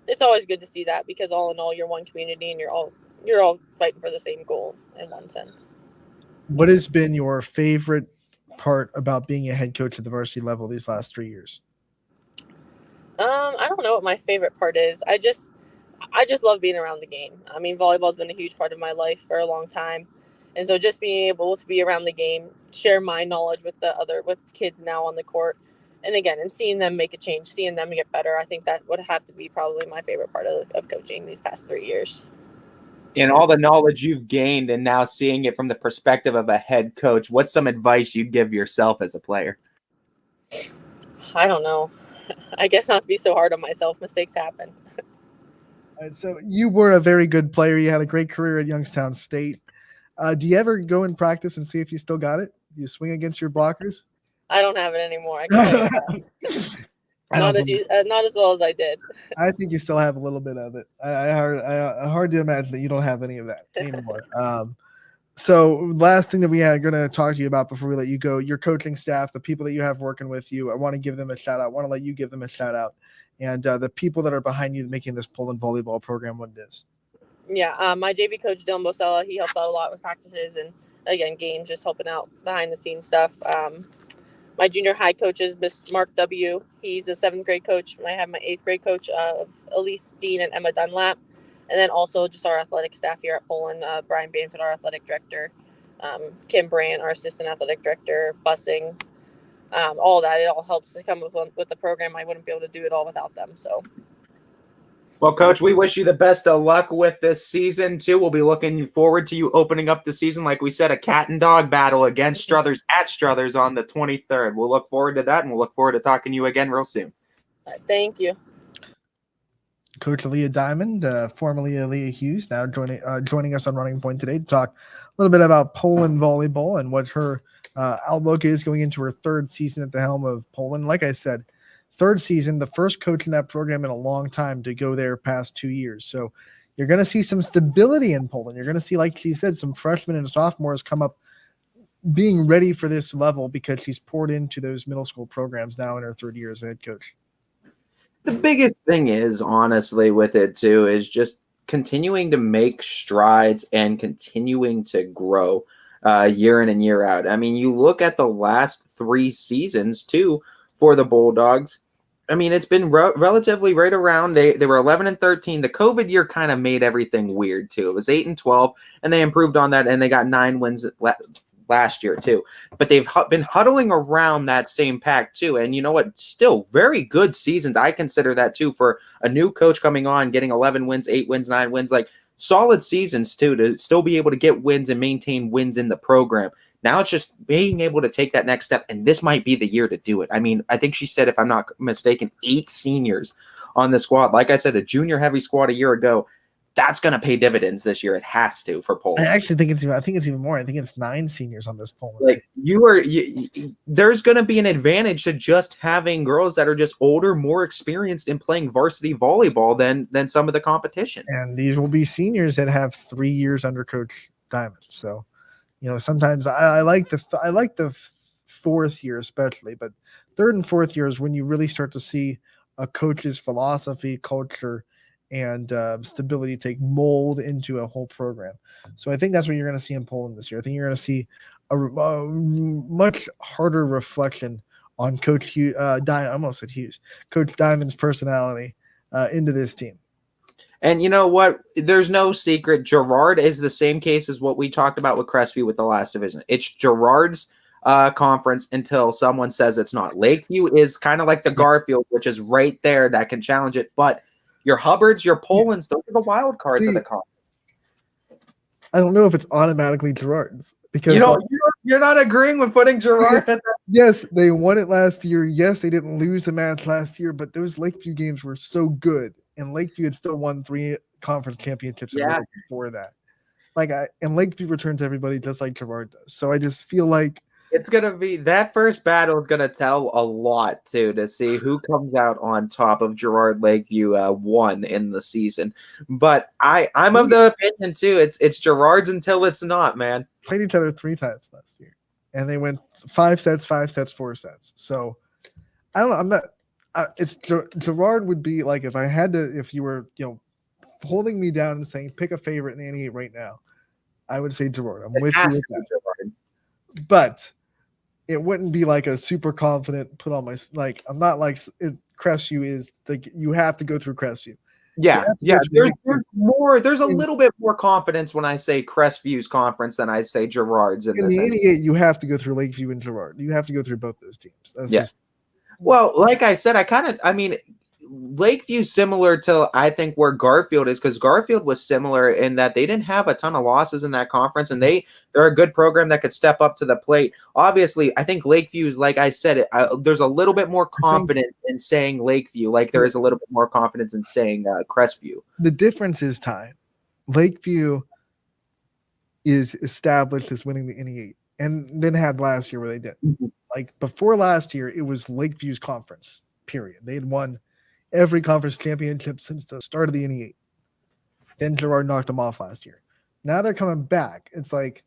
It's always good to see that, because all in all, you're one community and you're all fighting for the same goal in one sense. What has been your favorite part about being a head coach at the varsity level these last 3 years? I don't know what my favorite part is. I just love being around the game. I mean, volleyball's been a huge part of my life for a long time. And so just being able to be around the game, share my knowledge with kids now on the court, and again, and seeing them make a change, seeing them get better, I think that would have to be probably my favorite part of coaching these past 3 years. In all the knowledge you've gained and now seeing it from the perspective of a head coach, what's some advice you'd give yourself as a player? I don't know. I guess not to be so hard on myself. Mistakes happen. All right, so you were a very good player. You had a great career at Youngstown State. Do you ever go in practice and see if you still got it? Do you swing against your blockers? I don't have it anymore. I can tell you that. Not as well as I did. I think you still have a little bit of it. I hard to imagine that you don't have any of that anymore. So last thing that we are going to talk to you about before we let you go, your coaching staff, the people that you have working with you, I want to give them a shout out. I want to let you give them a shout out. And the people that are behind you making this Poland volleyball program what it is. Yeah, my JV coach, Dylan Bosella, he helps out a lot with practices and, again, games, just helping out behind the scenes stuff. My junior high coach is Miss Mark W. He's a 7th grade coach. I have my 8th grade coach, Elise Dean and Emma Dunlap. And then also just our athletic staff here at Poland, Brian Banford, our athletic director, Kim Brandt, our assistant athletic director, busing, all that. It all helps to come with the program. I wouldn't be able to do it all without them. So. Well, Coach, we wish you the best of luck with this season, too. We'll be looking forward to you opening up the season, like we said, a cat and dog battle against Struthers at Struthers on the 23rd. We'll look forward to that, and we'll look forward to talking to you again real soon. Thank you. Coach Aliyah Diamond, formerly Aliyah Hughes, now joining us on Running Point today to talk a little bit about Poland volleyball and what her outlook is going into her 3rd season at the helm of Poland. Like I said, 3rd season, the first coach in that program in a long time to go there past 2 years. So you're going to see some stability in Poland. You're going to see, like she said, some freshmen and sophomores come up being ready for this level because she's poured into those middle school programs now in her 3rd year as a head coach. The biggest thing is, honestly, with it, too, is just continuing to make strides and continuing to grow year in and year out. I mean, you look at the last 3 seasons, too, for the Bulldogs. I mean, it's been relatively right around. They were 11-13. The COVID year kind of made everything weird, too. It was 8-12, and they improved on that, and they got 9 wins last year, too. But they've been huddling around that same pack, too. And you know what? Still very good seasons. I consider that, too, for a new coach coming on, getting 11 wins, 8 wins, 9 wins. Like, solid seasons, too, to still be able to get wins and maintain wins in the program. Now it's just being able to take that next step, and this might be the year to do it. I mean, I think she said, if I'm not mistaken, 8 seniors on the squad. Like I said, a junior-heavy squad a year ago. That's going to pay dividends this year. It has to for Poland. I actually think it's even more. I think it's 9 seniors on this Poland. Like there's going to be an advantage to just having girls that are just older, more experienced in playing varsity volleyball than some of the competition. And these will be seniors that have 3 years under Coach Diamond. So, you know, sometimes I like the 4th year especially, but 3rd and 4th year is when you really start to see a coach's philosophy, culture, and stability take mold into a whole program. So I think that's what you're going to see in Poland this year. I think you're going to see a much harder reflection on Coach Coach Diamond's personality into this team. And you know what? There's no secret. Girard is the same case as what we talked about with Crestview with the last division. It's Girard's conference until someone says it's not. Lakeview is kind of like the Garfield, which is right there that can challenge it. But your Hubbards, your Polands, those are the wild cards of the conference. I don't know if it's automatically Girard's because you're not agreeing with putting Girard. Yes, they won it last year. Yes, they didn't lose the match last year, but those Lakeview games were so good, and Lakeview had still won 3 conference championships before that. And Lakeview returns everybody just like Girard does. So I just feel like it's gonna be that first battle is gonna tell a lot too to see who comes out on top of Girard Lakeview 1 in the season. But I'm of the opinion too. It's Girard's until it's not, man. Played each other 3 times last year, and they went 5 sets, 4 sets. So I don't know. I'm not. It's Girard would be like if you were holding me down and saying pick a favorite in the NE8 right now, I would say Girard. I'm with you with that. But it wouldn't be like a super confident put on my I'm not like Crestview is you have to go through Crestview. Yeah. There's a little bit more confidence when I say Crestview's conference than I say Girard's in the this. NE8, you have to go through Lakeview and Girard. You have to go through both those teams. That's well, like I said, Lakeview similar to I think where Garfield is, because Garfield was similar in that they didn't have a ton of losses in that conference, and they're a good program that could step up to the plate. Obviously, I think Lakeview is, like I said, there's a little bit more confidence in saying Lakeview, like there is a little bit more confidence in saying Crestview. The difference is time. Lakeview is established as winning the NE8, and then had last year where they didn't. Like before last year, it was Lakeview's conference. Period. They had won every conference championship since the start of the NE8. Then Girard knocked them off last year. Now they're coming back. It's like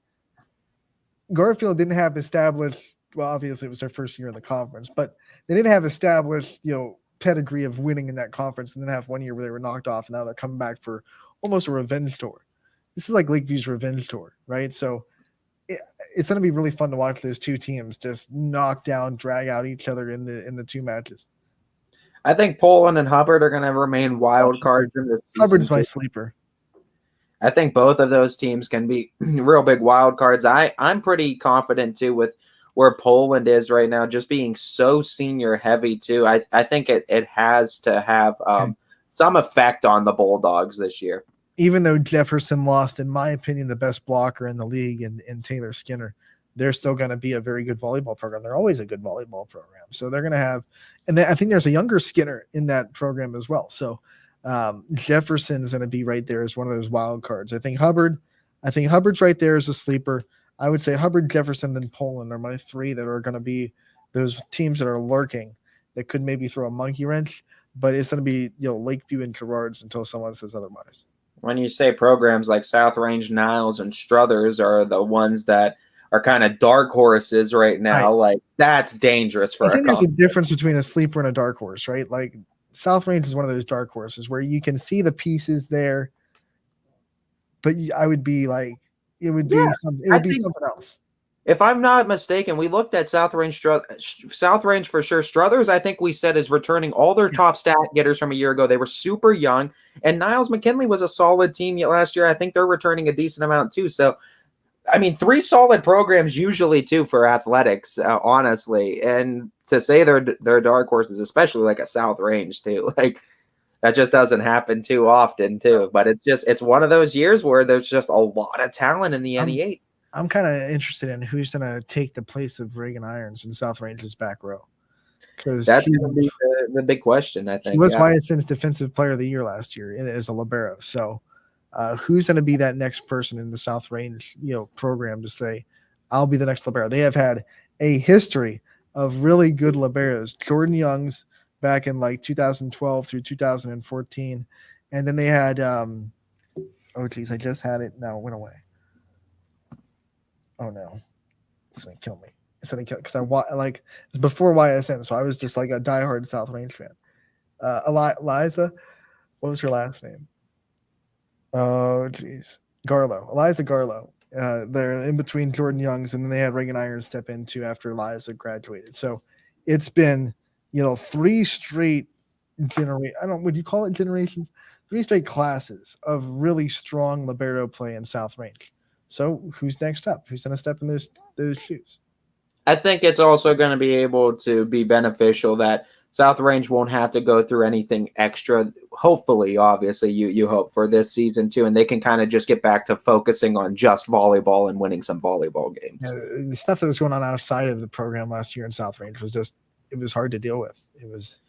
Garfield didn't have established, well, obviously it was their first year in the conference, but they didn't have established, pedigree of winning in that conference, and then have 1 year where they were knocked off, and now they're coming back for almost a revenge tour. This is like Lakeview's revenge tour, right? So it's going to be really fun to watch those two teams just knock down, drag out each other in the 2 matches. I think Poland and Hubbard are going to remain wild cards in this season. Hubbard's my sleeper. I think both of those teams can be real big wild cards. I'm pretty confident too with where Poland is right now, just being so senior heavy too. I think it has to have some effect on the Bulldogs this year. Even though Jefferson lost, in my opinion, the best blocker in the league in Taylor Skinner, they're still going to be a very good volleyball program. They're always a good volleyball program. So they're going to have, and I think there's a younger Skinner in that program as well. So Jefferson is going to be right there as one of those wild cards. I think Hubbard's right there as a sleeper. I would say Hubbard, Jefferson, then Poland are my 3 that are going to be those teams that are lurking that could maybe throw a monkey wrench, but it's going to be Lakeview and Girard's until someone says otherwise. When you say programs like South Range, Niles, and Struthers are the ones that are kind of dark horses right now, like that's dangerous for I think there's a difference between a sleeper and a dark horse, right? Like South Range is one of those dark horses where you can see the pieces there, but I would be like, it would be something else. If I'm not mistaken, we looked at South Range for sure. Struthers, I think we said, is returning all their top stat getters from a year ago. They were super young, and Niles McKinley was a solid team last year. I think they're returning a decent amount too. So, 3 solid programs usually too for athletics, honestly. And to say they're dark horses, especially like a South Range too, like that just doesn't happen too often too. But it's one of those years where there's just a lot of talent in the NE8. I'm kind of interested in who's going to take the place of Reagan Irons in South Range's back row. Because that's going to be the big question, I think. He was YSN's Defensive Player of the Year last year as a libero. So who's going to be that next person in the South Range program to say, I'll be the next libero? They have had a history of really good liberos. Jordan Young's back in like 2012 through 2014. And then they had, I just had it. Now it went away. Oh no, it's gonna kill me. It's gonna kill because it was before YSN, so I was just like a diehard South Range fan. Eliza, what was her last name? Oh geez, Garlow, Eliza Garlow. They're in between Jordan Young's, and then they had Reagan Irons step into after Eliza graduated. So it's been 3 straight would you call it generations? straight classes of really strong libero play in South Range. So who's next up? Who's going to step in those shoes? I think it's also going to be able to be beneficial that South Range won't have to go through anything extra. Hopefully, obviously, you hope for this season too, and they can kind of just get back to focusing on just volleyball and winning some volleyball games. The stuff that was going on outside of the program last year in South Range was it was hard to deal with. It was,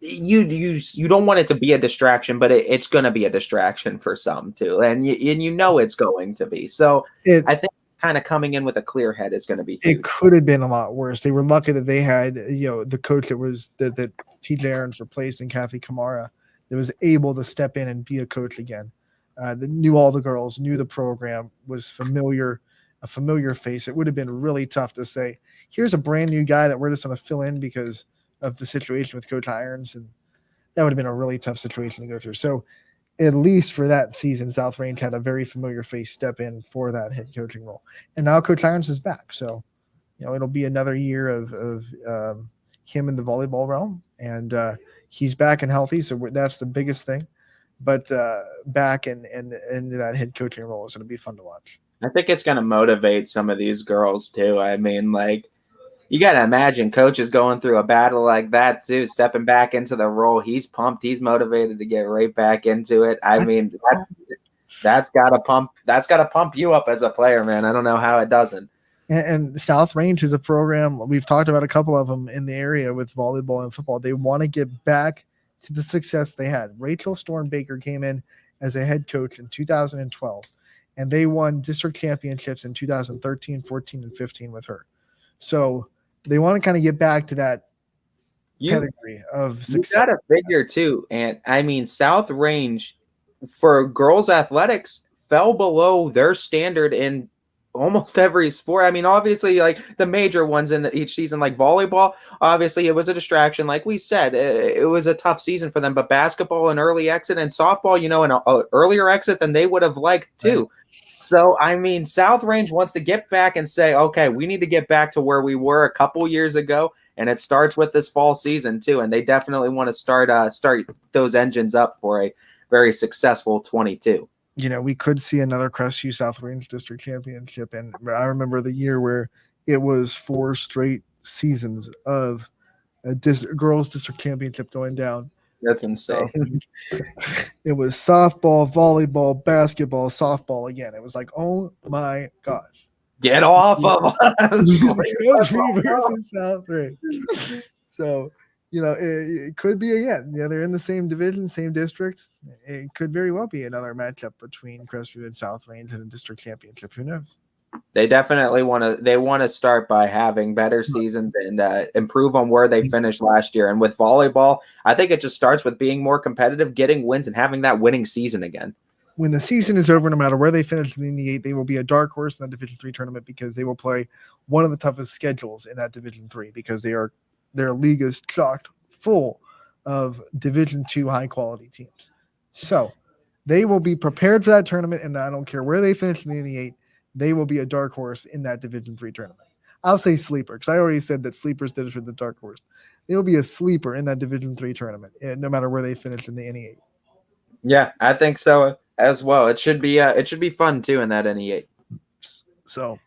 you don't want it to be a distraction, but it's going to be a distraction for some too, and you know it's going to be. So I think kind of coming in with a clear head is going to be huge. It could have been a lot worse. They were lucky that they had, the coach that TJ Aarons replaced in Kathy Kamara that was able to step in and be a coach again. That knew all the girls, knew the program, was a familiar face. It would have been really tough to say, here's a brand new guy that we're just going to fill in because of the situation with Coach Irons. And that would have been a really tough situation to go through. So at least for that season, South Range had a very familiar face step in for that head coaching role. And now Coach Irons is back. So, it'll be another year of him in the volleyball realm. And he's back and healthy. So that's the biggest thing. But back and into that head coaching role is going to be fun to watch. I think it's going to motivate some of these girls too. I mean, you got to imagine coach is going through a battle like that too, stepping back into the role. He's pumped. He's motivated to get right back into it. That's got to pump you up as a player, man. I don't know how it doesn't. And South Range is a program. We've talked about a couple of them in the area with volleyball and football. They want to get back to the success they had. Rachel Storm-Baker came in as a head coach in 2012, and they won district championships in 2013, 14, and 15 with her. So they want to kind of get back to that pedigree of success. You got to figure too, and I mean South Range for girls athletics fell below their standard in almost every sport. I mean, obviously, the major ones in each season, like volleyball, obviously it was a distraction. Like we said, it was a tough season for them. But basketball, an early exit, and softball, an earlier exit than they would have liked too. Right. So, I mean, South Range wants to get back and say, okay, we need to get back to where we were a couple years ago. And it starts with this fall season too. And they definitely want to start those engines up for a very successful 22. We could see another Crestview South Range district championship. And I remember the year where it was 4 straight seasons of a girls district championship going down. That's insane. It was softball, volleyball, basketball, softball again. It was like, oh my gosh. Get off of us. Crestview versus South Range. So, it could be again. They're in the same division, same district. It could very well be another matchup between Crestview and South Range in a district championship. Who knows? They definitely want to start by having better seasons and improve on where they finished last year. And with volleyball, I think it just starts with being more competitive, getting wins, and having that winning season again. When the season is over, no matter where they finish in the 8, they will be a dark horse in that Division III tournament because they will play one of the toughest schedules in that Division III because their league is chocked full of Division II high-quality teams. So they will be prepared for that tournament, and I don't care where they finish in the 8, they will be a dark horse in that Division III tournament. I'll say sleeper because I already said that sleepers did it for the dark horse. They will be a sleeper in that Division III tournament, no matter where they finish in the NE8. Yeah, I think so as well. It should be fun too in that NE8. So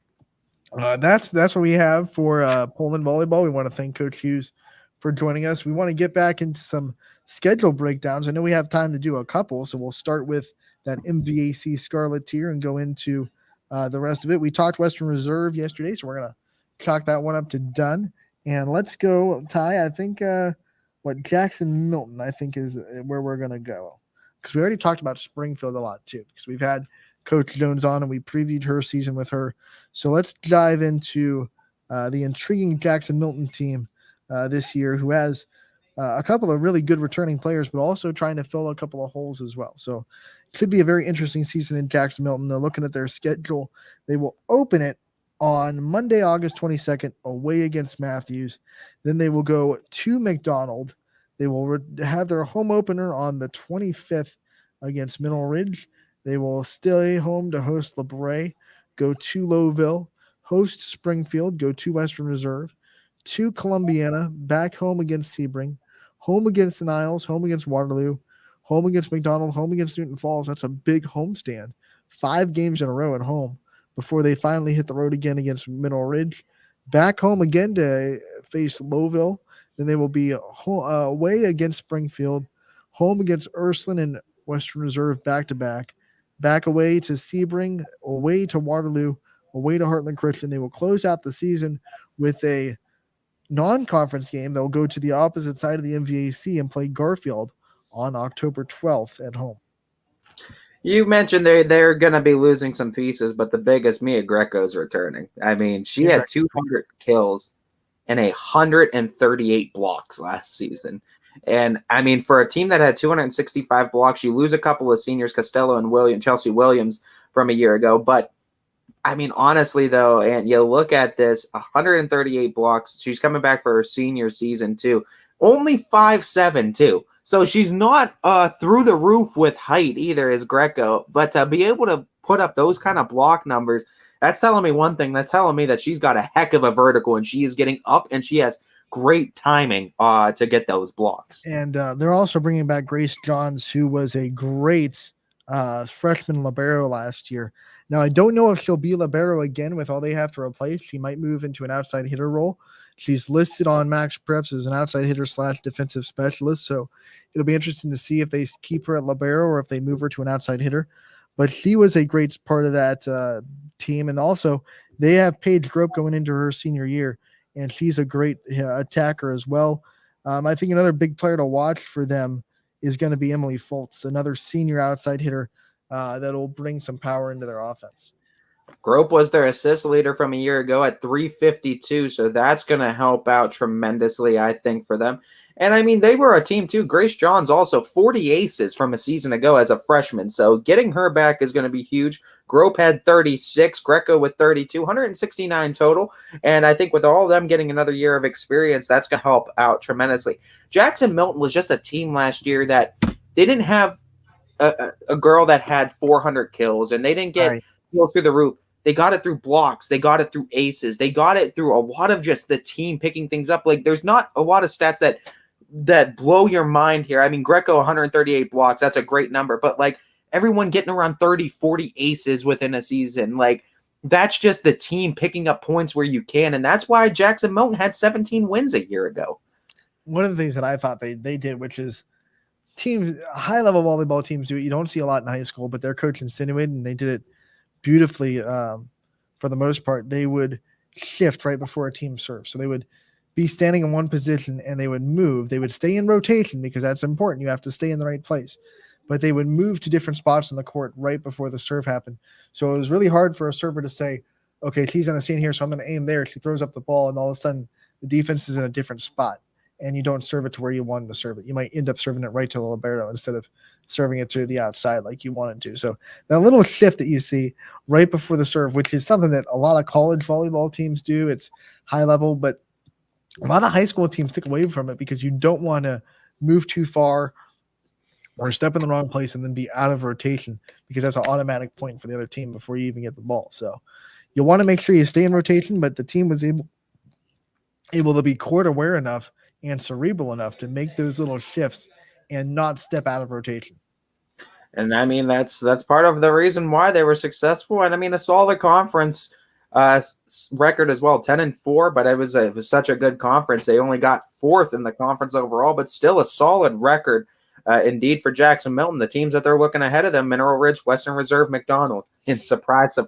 that's what we have for Pullman volleyball. We want to thank Coach Hughes for joining us. We want to get back into some schedule breakdowns. I know we have time to do a couple, so we'll start with that MVAC Scarlet tier and go into the rest of it. We talked Western Reserve yesterday, so we're going to chalk that one up to done. And let's go, Ty, I think Jackson Milton, I think, is where we're going to go. Because we already talked about Springfield a lot, too, because we've had Coach Jones on and we previewed her season with her. So let's dive into the intriguing Jackson Milton team this year, who has a couple of really good returning players, but also trying to fill a couple of holes as well. So it could be a very interesting season in Jackson Milton. They're looking at their schedule. They will open it on Monday, August 22nd, away against Matthews. Then they will go to McDonald. They will have their home opener on the 25th against Mineral Ridge. They will stay home to host LeBray, go to Lowville, host Springfield, go to Western Reserve, to Columbiana, back home against Sebring, home against the Niles, home against Waterloo, home against McDonald, home against Newton Falls. That's a big homestand. 5 games in a row at home before they finally hit the road again against Mineral Ridge. Back home again to face Lowville. Then they will be away against Springfield, home against Ursuline and Western Reserve back-to-back, back away to Sebring, away to Waterloo, away to Heartland Christian. They will close out the season with a non-conference game. They'll go to the opposite side of the MVAC and play Garfield on October 12th at home. You mentioned they're going to be losing some pieces, but the biggest, Mia Greco's returning. I mean, she had 200 kills and 138 blocks last season. And, I mean, for a team that had 265 blocks, you lose a couple of seniors, Costello and Chelsea Williams, from a year ago. But, I mean, honestly, though, and you look at this, 138 blocks. She's coming back for her senior season, too. Only 5'7", too. So she's not through the roof with height either as Greco, but to be able to put up those kind of block numbers, that's telling me one thing. That's telling me that she's got a heck of a vertical and she is getting up and she has great timing to get those blocks. And they're also bringing back Grace Johns, who was a great freshman libero last year. Now, I don't know if she'll be libero again with all they have to replace. She might move into an outside hitter role. She's listed on Max Preps as an outside hitter / defensive specialist, so it'll be interesting to see if they keep her at libero or if they move her to an outside hitter. But she was a great part of that team, and also they have Paige Grope going into her senior year, and she's a great attacker as well. I think another big player to watch for them is going to be Emily Foltz, another senior outside hitter that'll bring some power into their offense. Grope was their assist leader from a year ago at 352, so that's going to help out tremendously, I think, for them. And, I mean, they were a team, too. Grace Johns also 40 aces from a season ago as a freshman, so getting her back is going to be huge. Grope had 36, Greco with 32, 169 total, and I think with all of them getting another year of experience, that's going to help out tremendously. Jackson Milton was just a team last year that they didn't have a girl that had 400 kills, and they didn't get go through the roof. They got it through blocks. They got it through aces. They got it through a lot of just the team picking things up. Like, there's not a lot of stats that blow your mind here. I mean, Greco 138 blocks, that's a great number, but like everyone getting around 30, 40 aces within a season, like that's just the team picking up points where you can. And that's why Jackson Milton had 17 wins a year ago. One of the things that I thought they did, which is teams, high-level volleyball teams do it. You don't see a lot in high school, but their coach insinuated, and they did it beautifully for the most part. They would shift right before a team serves. So they would be standing in one position and they would move. They would stay in rotation because that's important. You have to stay in the right place. But they would move to different spots on the court right before the serve happened. So it was really hard for a server to say, okay, she's going to stand here, so I'm going to aim there. She throws up the ball, and all of a sudden the defense is in a different spot, and you don't serve it to where you wanted to serve it. You might end up serving it right to the libero instead of serving it to the outside like you wanted to. So that little shift that you see right before the serve, which is something that a lot of college volleyball teams do, it's high level, but a lot of high school teams stick away from it because you don't want to move too far or step in the wrong place and then be out of rotation, because that's an automatic point for the other team before you even get the ball. So you want to make sure you stay in rotation, but the team was able to be court aware enough and cerebral enough to make those little shifts and not step out of rotation. And I mean, that's part of the reason why they were successful. And I mean, a solid conference record as well, 10-4, but it was such a good conference. They only got 4th in the conference overall, but still a solid record indeed for Jackson Milton. The teams that they're looking ahead of them, Mineral Ridge, Western Reserve, McDonald, and surprise,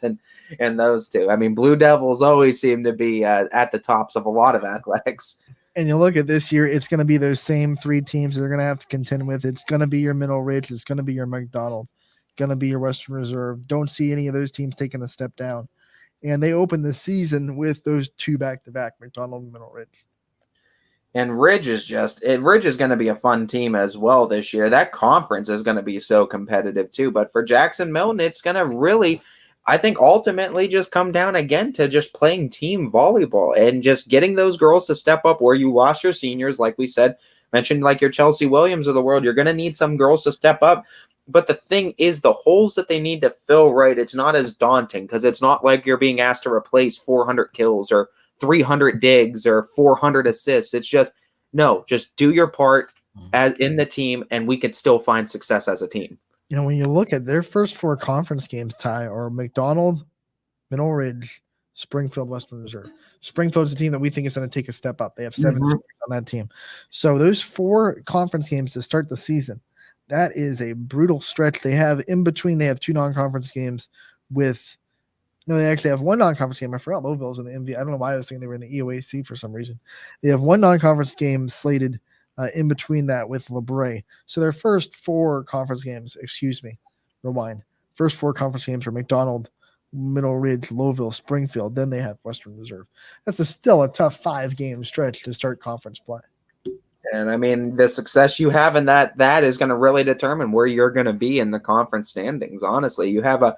and those two. I mean, Blue Devils always seem to be at the tops of a lot of athletics. And you look at this year, it's going to be those same 3 teams they're going to have to contend with. It's going to be your Mineral Ridge. It's going to be your McDonald. Going to be your Western Reserve. Don't see any of those teams taking a step down. And they opened the season with those 2 back-to-back, McDonald and Mineral Ridge. And Ridge is going to be a fun team as well this year. That conference is going to be so competitive too. But for Jackson Milton, it's going to really, I think, ultimately just come down again to just playing team volleyball and just getting those girls to step up where you lost your seniors, like we said, mentioned like your Chelsea Williams of the world. You're going to need some girls to step up. But the thing is, the holes that they need to fill right, it's not as daunting because it's not like you're being asked to replace 400 kills or 300 digs or 400 assists. It's just, no, just do your part, as in the team, and we could still find success as a team. When you look at their first 4 conference games, Ty, are McDonald, Middle Ridge, Springfield, Western Reserve. Springfield's a team that we think is going to take a step up. They have 7 seniors on that team. So those 4 conference games to start the season, that is a brutal stretch. They have in between, they have 2 non-conference games with – no, they actually have 1 non-conference game. I forgot Lowville's in the MV. I don't know why I was thinking they were in the EOAC for some reason. They have 1 non-conference game slated in between that with LeBray. So their first 4 conference games, first 4 conference games are McDonald, Middle Ridge, Lowville, Springfield. Then they have Western Reserve. That's still a tough 5-game stretch to start conference play. And I mean, the success you have in that is going to really determine where you're going to be in the conference standings. Honestly, you have a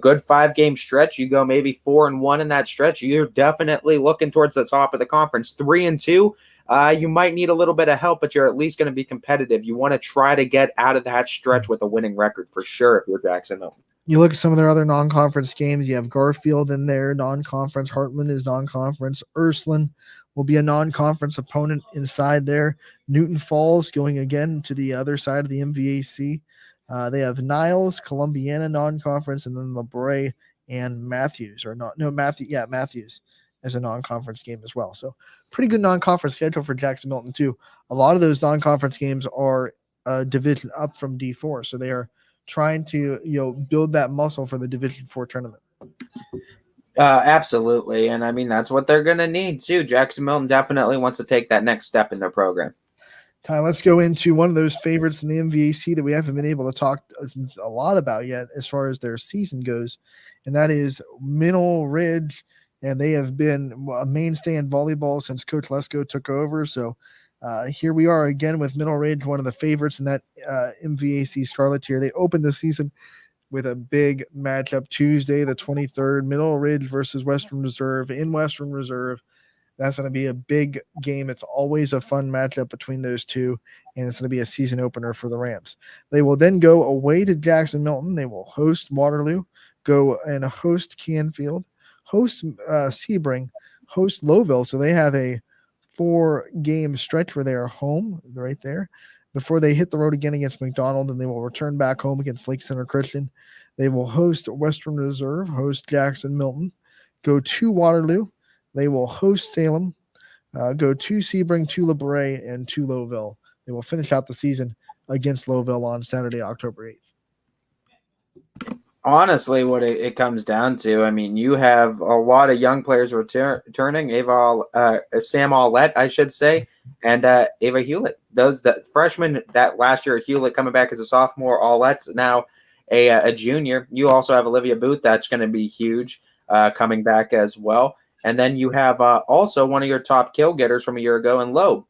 good 5-game stretch. You go maybe 4-1 in that stretch. You're definitely looking towards the top of the conference. 3-2, you might need a little bit of help, but you're at least going to be competitive. You want to try to get out of that stretch with a winning record for sure if you're Jackson Milton. You look at some of their other non-conference games. You have Garfield in there, non-conference. Heartland is non-conference. Ursuline will be a non-conference opponent inside there. Newton Falls going again to the other side of the MVAC. They have Niles, Columbiana non-conference, and then LeBray and Matthews Matthews as a non-conference game as well. So pretty good non-conference schedule for Jackson Milton too. A lot of those non-conference games are division up from D4, so they are trying to build that muscle for the Division 4 tournament. Absolutely, and I mean that's what they're going to need too. Jackson Milton definitely wants to take that next step in their program. Ty, let's go into one of those favorites in the MVAC that we haven't been able to talk a lot about yet as far as their season goes, and that is Middle Ridge, and they have been a mainstay in volleyball since Coach Lesko took over. So here we are again with Middle Ridge, one of the favorites in that MVAC Scarlet tier. They opened the season with a big matchup Tuesday, the 23rd, Middle Ridge versus Western Reserve in Western Reserve. That's going to be a big game. It's always a fun matchup between those two, and it's going to be a season opener for the Rams. They will then go away to Jackson Milton. They will host Waterloo, go and host Canfield, host Sebring, host Lowville. So they have a 4-game stretch where they are home right there before they hit the road again against McDonald, and they will return back home against Lake Center Christian. They will host Western Reserve, host Jackson Milton, go to Waterloo. They will host Salem, go to Sebring, to LeBray, and to Lowville. They will finish out the season against Lowville on Saturday, October 8th. Honestly, what it comes down to, I mean, you have a lot of young players returning. Sam Aulette, I should say, and Ava Hewlett. The freshmen that last year at Hewlett coming back as a sophomore. Aulette's now a junior. You also have Olivia Booth. That's going to be huge coming back as well. And then you have also one of your top kill getters from a year ago, and Loeb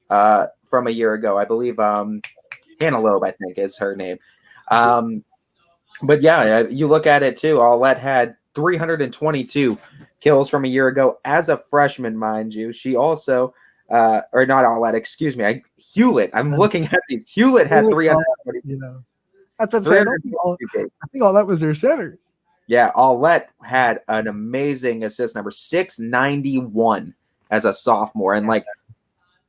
from a year ago. I believe Hannah Loeb, I think, is her name. But yeah, you look at it too. Aulette had 322 kills from a year ago as a freshman, mind you. She also, or not Aulette, excuse me, Hewlett. I'm looking at these. Hewlett had 320. I think Aulette was their center. Yeah, Aulette had an amazing assist number, 691 as a sophomore. And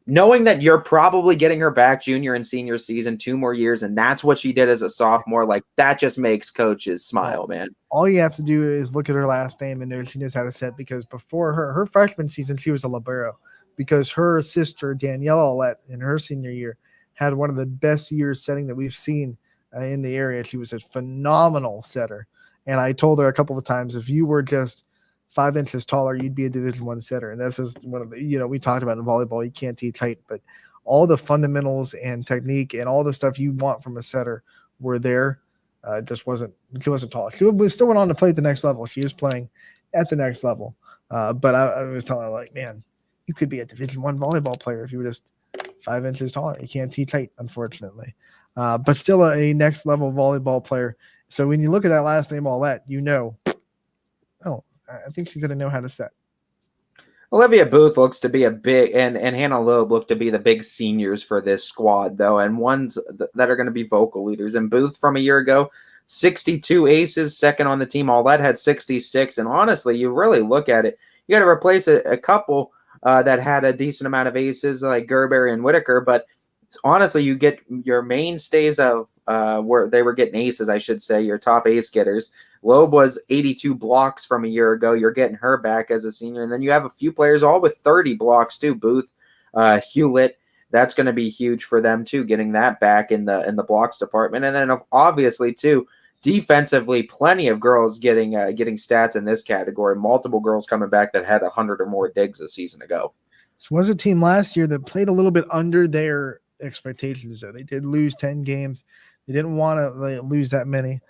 knowing that you're probably getting her back junior and senior season, 2 more years, and that's what she did as a sophomore, that just makes coaches smile, man. All you have to do is look at her last name and know she knows how to set, because before her freshman season, she was a libero, because her sister, Danielle Aulette, in her senior year, had one of the best years setting that we've seen in the area. She was a phenomenal setter. And I told her a couple of times, if you were just 5 inches taller, you'd be a Division I setter. And this is one of the, we talked about in volleyball, you can't teach height, but all the fundamentals and technique and all the stuff you want from a setter were there. She wasn't tall. She still went on to play at the next level. She is playing at the next level. But I was telling her, man, you could be a Division I volleyball player if you were just 5 inches taller. You can't teach height, unfortunately. But still a next level volleyball player. So when you look at that last name, Aulette, I think she's going to know how to set. Olivia Booth looks to be a big, and Hannah Loeb look to be the big seniors for this squad, though, and ones that are going to be vocal leaders. And Booth from a year ago, 62 aces, second on the team. Aulette had 66. And honestly, you really look at it, you got to replace a couple that had a decent amount of aces, like Gerber and Whitaker, but honestly, you get your mainstays of where they were getting aces, I should say, your top ace getters. Loeb was 82 blocks from a year ago. You're getting her back as a senior. And then you have a few players all with 30 blocks too. Booth, Hewlett. That's going to be huge for them too, getting that back in the blocks department. And then obviously too, defensively, plenty of girls getting stats in this category. Multiple girls coming back that had 100 or more digs a season ago. So was a team last year that played a little bit under their expectations, though. They did lose 10 games. They didn't want to lose that many.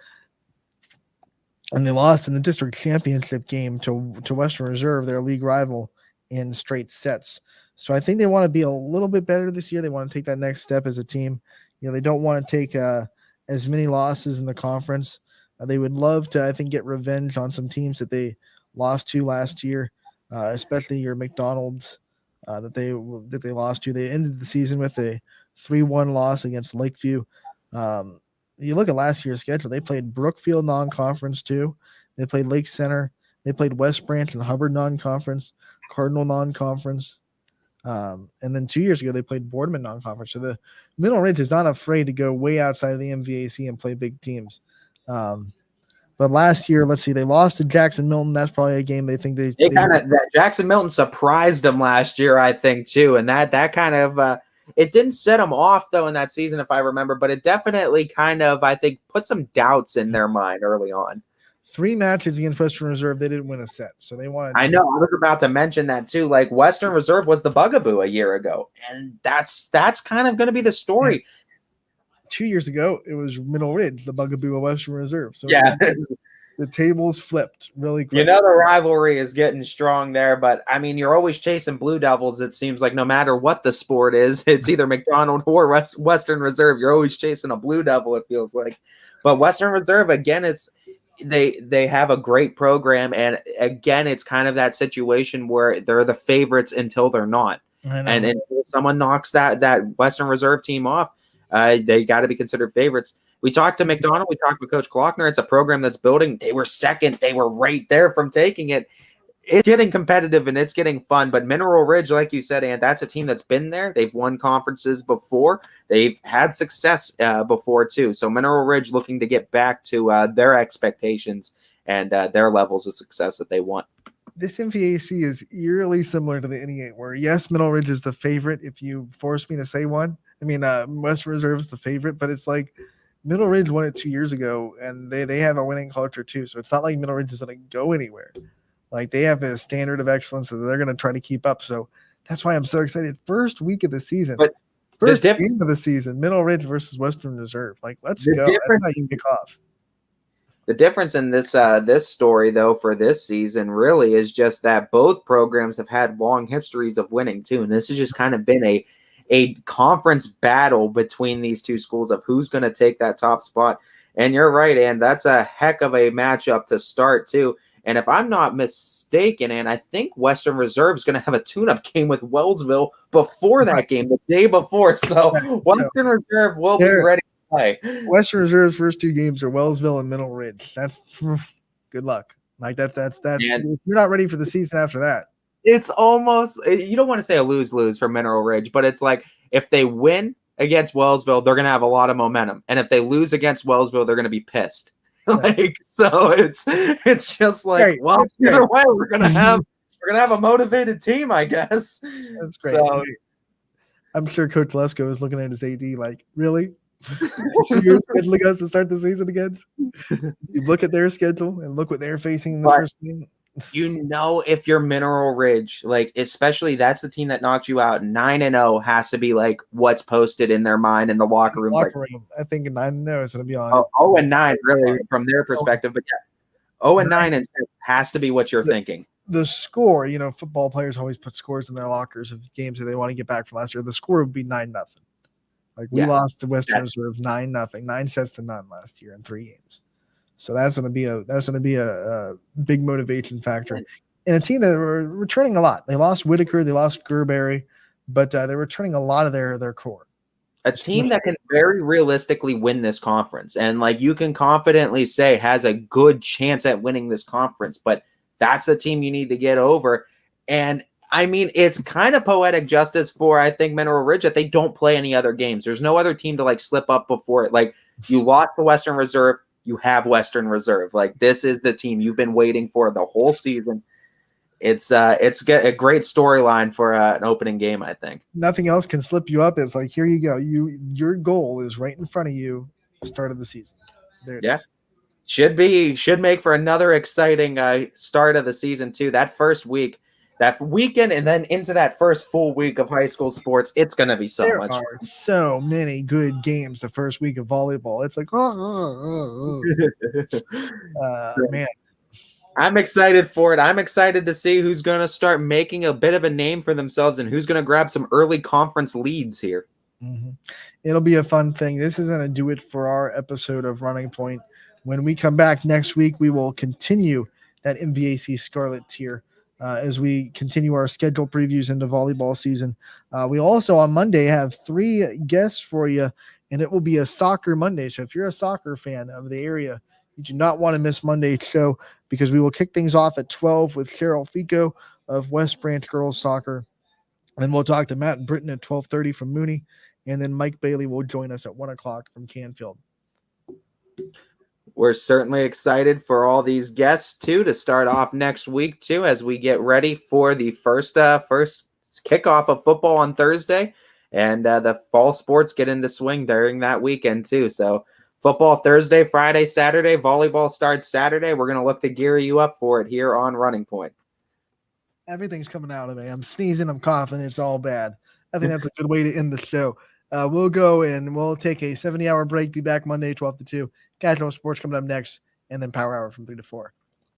And they lost in the district championship game to Western Reserve, their league rival, in straight sets. So I think they want to be a little bit better this year. They want to take that next step as a team. They don't want to take as many losses in the conference. They would love to, I think, get revenge on some teams that they lost to last year, especially your McDonald's that they lost to. They ended the season with a 3-1 loss against Lakeview. You look at last year's schedule, they played Brookfield non-conference too. They played Lake Center. They played West Branch and Hubbard non-conference, Cardinal non-conference. And then 2 years ago, they played Boardman non-conference. So the Middle Ridge is not afraid to go way outside of the MVAC and play big teams. But last year, let's see, they lost to Jackson Milton. That's probably a game they think they Jackson Milton surprised them last year, I think, too. And that kind of it didn't set them off, though, in that season, if I remember, but it definitely kind of, I think, put some doubts in their mind early on. 3 matches against Western Reserve, they didn't win a set. So they wanted I know, I was about to mention that, too. Like, Western Reserve was the bugaboo a year ago, and that's kind of going to be the story. 2 years ago, it was Middle Ridge, the bugaboo of Western Reserve. So yeah. The tables flipped really quick. The rivalry is getting strong there, but I mean, you're always chasing Blue Devils. It seems like no matter what the sport is, it's either McDonald or Western Reserve. You're always chasing a Blue Devil, it feels like. But Western Reserve, again, they have a great program, and again, it's kind of that situation where they're the favorites until they're not. And until someone knocks that Western Reserve team off, they got to be considered favorites. We talked to McDonald. We talked with Coach Klockner. It's a program that's building. They were second. They were right there from taking it. It's getting competitive and it's getting fun. But Mineral Ridge, like you said, and that's a team that's been there. They've won conferences before. They've had success before too. So Mineral Ridge looking to get back to their expectations and their levels of success that they want. This MVAC is eerily similar to the NE8, where yes, Mineral Ridge is the favorite. If you force me to say one, I mean, Western Reserve is the favorite, but it's like Middle Ridge won it 2 years ago, and they have a winning culture too. So it's not like Middle Ridge is going to go anywhere. Like they have a standard of excellence that they're going to try to keep up. So that's why I'm so excited. First week of the season, first game of the season, Middle Ridge versus Western Reserve. Like, let's go. That's how you kick off. The difference in this story, though, for this season really is just that both programs have had long histories of winning too, and this has just kind of been a conference battle between these two schools of who's going to take that top spot. And you're right, and that's a heck of a matchup to start too. And if I'm not mistaken, and I think Western Reserve is going to have a tune-up game with Wellsville before that game, the day before. So Western Reserve will be ready to play. Western Reserve's first 2 games are Wellsville and Middle Ridge. That's good luck. Like that's if you're not ready for the season after that. It's almost, you don't want to say a lose-lose for Mineral Ridge, but it's like if they win against Wellsville, they're going to have a lot of momentum. And if they lose against Wellsville, they're going to be pissed. So it's just like, great. Well, either way, we're gonna have a motivated team, I guess. That's great. So, I'm sure Coach Lesko is looking at his AD like, really? You're scheduling us to start the season against? You look at their schedule and look what they're facing in the first game. You know, if you're Mineral Ridge, like especially that's the team that knocked you out, 9-0 has to be like what's posted in their mind in the locker room. I think 9-0 is going to be on. 0-9 really from their perspective, but yeah, 0-9 and has to be what you're thinking. The score, you know, football players always put scores in their lockers of games that they want to get back from last year. The score would be 9-0. Like we lost to Western Reserve 9-0, 9-0 last year in 3 games. So that's going to be a big motivation factor. And a team that were returning a lot. They lost Whitaker, they lost Gerberry, but they're returning a lot of their core. A team that can very realistically win this conference, and like you can confidently say has a good chance at winning this conference. But that's a team you need to get over. And I mean, it's kind of poetic justice for, I think, Mineral Ridge that they don't play any other games. There's no other team to like slip up before it. Like, you lost the Western Reserve, you have Western Reserve. Like, this is the team you've been waiting for the whole season. It's a great storyline for an opening game, I think. Nothing else can slip you up. It's like, here you go. Your goal is right in front of you. Start of the season. There it is. Should make for another exciting start of the season too. That first week, that weekend, and then into that first full week of high school sports, it's gonna be so much. There are so many good games the first week of volleyball. It's like, man. I'm excited for it. I'm excited to see who's going to start making a bit of a name for themselves and who's going to grab some early conference leads here. Mm-hmm. It'll be a fun thing. This is going to do it for our episode of Running Point. When we come back next week, we will continue that MVAC Scarlet tier as we continue our schedule previews into volleyball season. We also on Monday have 3 guests for you, and it will be a soccer Monday. So if you're a soccer fan of the area, you do not want to miss Monday's show, because we will kick things off at 12 with Cheryl Fico of West Branch Girls Soccer. And then we'll talk to Matt Britton at 12:30 from Mooney. And then Mike Bailey will join us at 1 o'clock from Canfield. We're certainly excited for all these guests, too, to start off next week, too, as we get ready for the first kickoff of football on Thursday. And the fall sports get into swing during that weekend, too. So football Thursday, Friday, Saturday. Volleyball starts Saturday. We're going to look to gear you up for it here on Running Point. Everything's coming out of me. I'm sneezing. I'm coughing. It's all bad. I think that's a good way to end the show. We'll go and we'll take a 70-hour break. Be back Monday, 12 to 2. Casual sports coming up next, and then Power Hour from 3 to 4.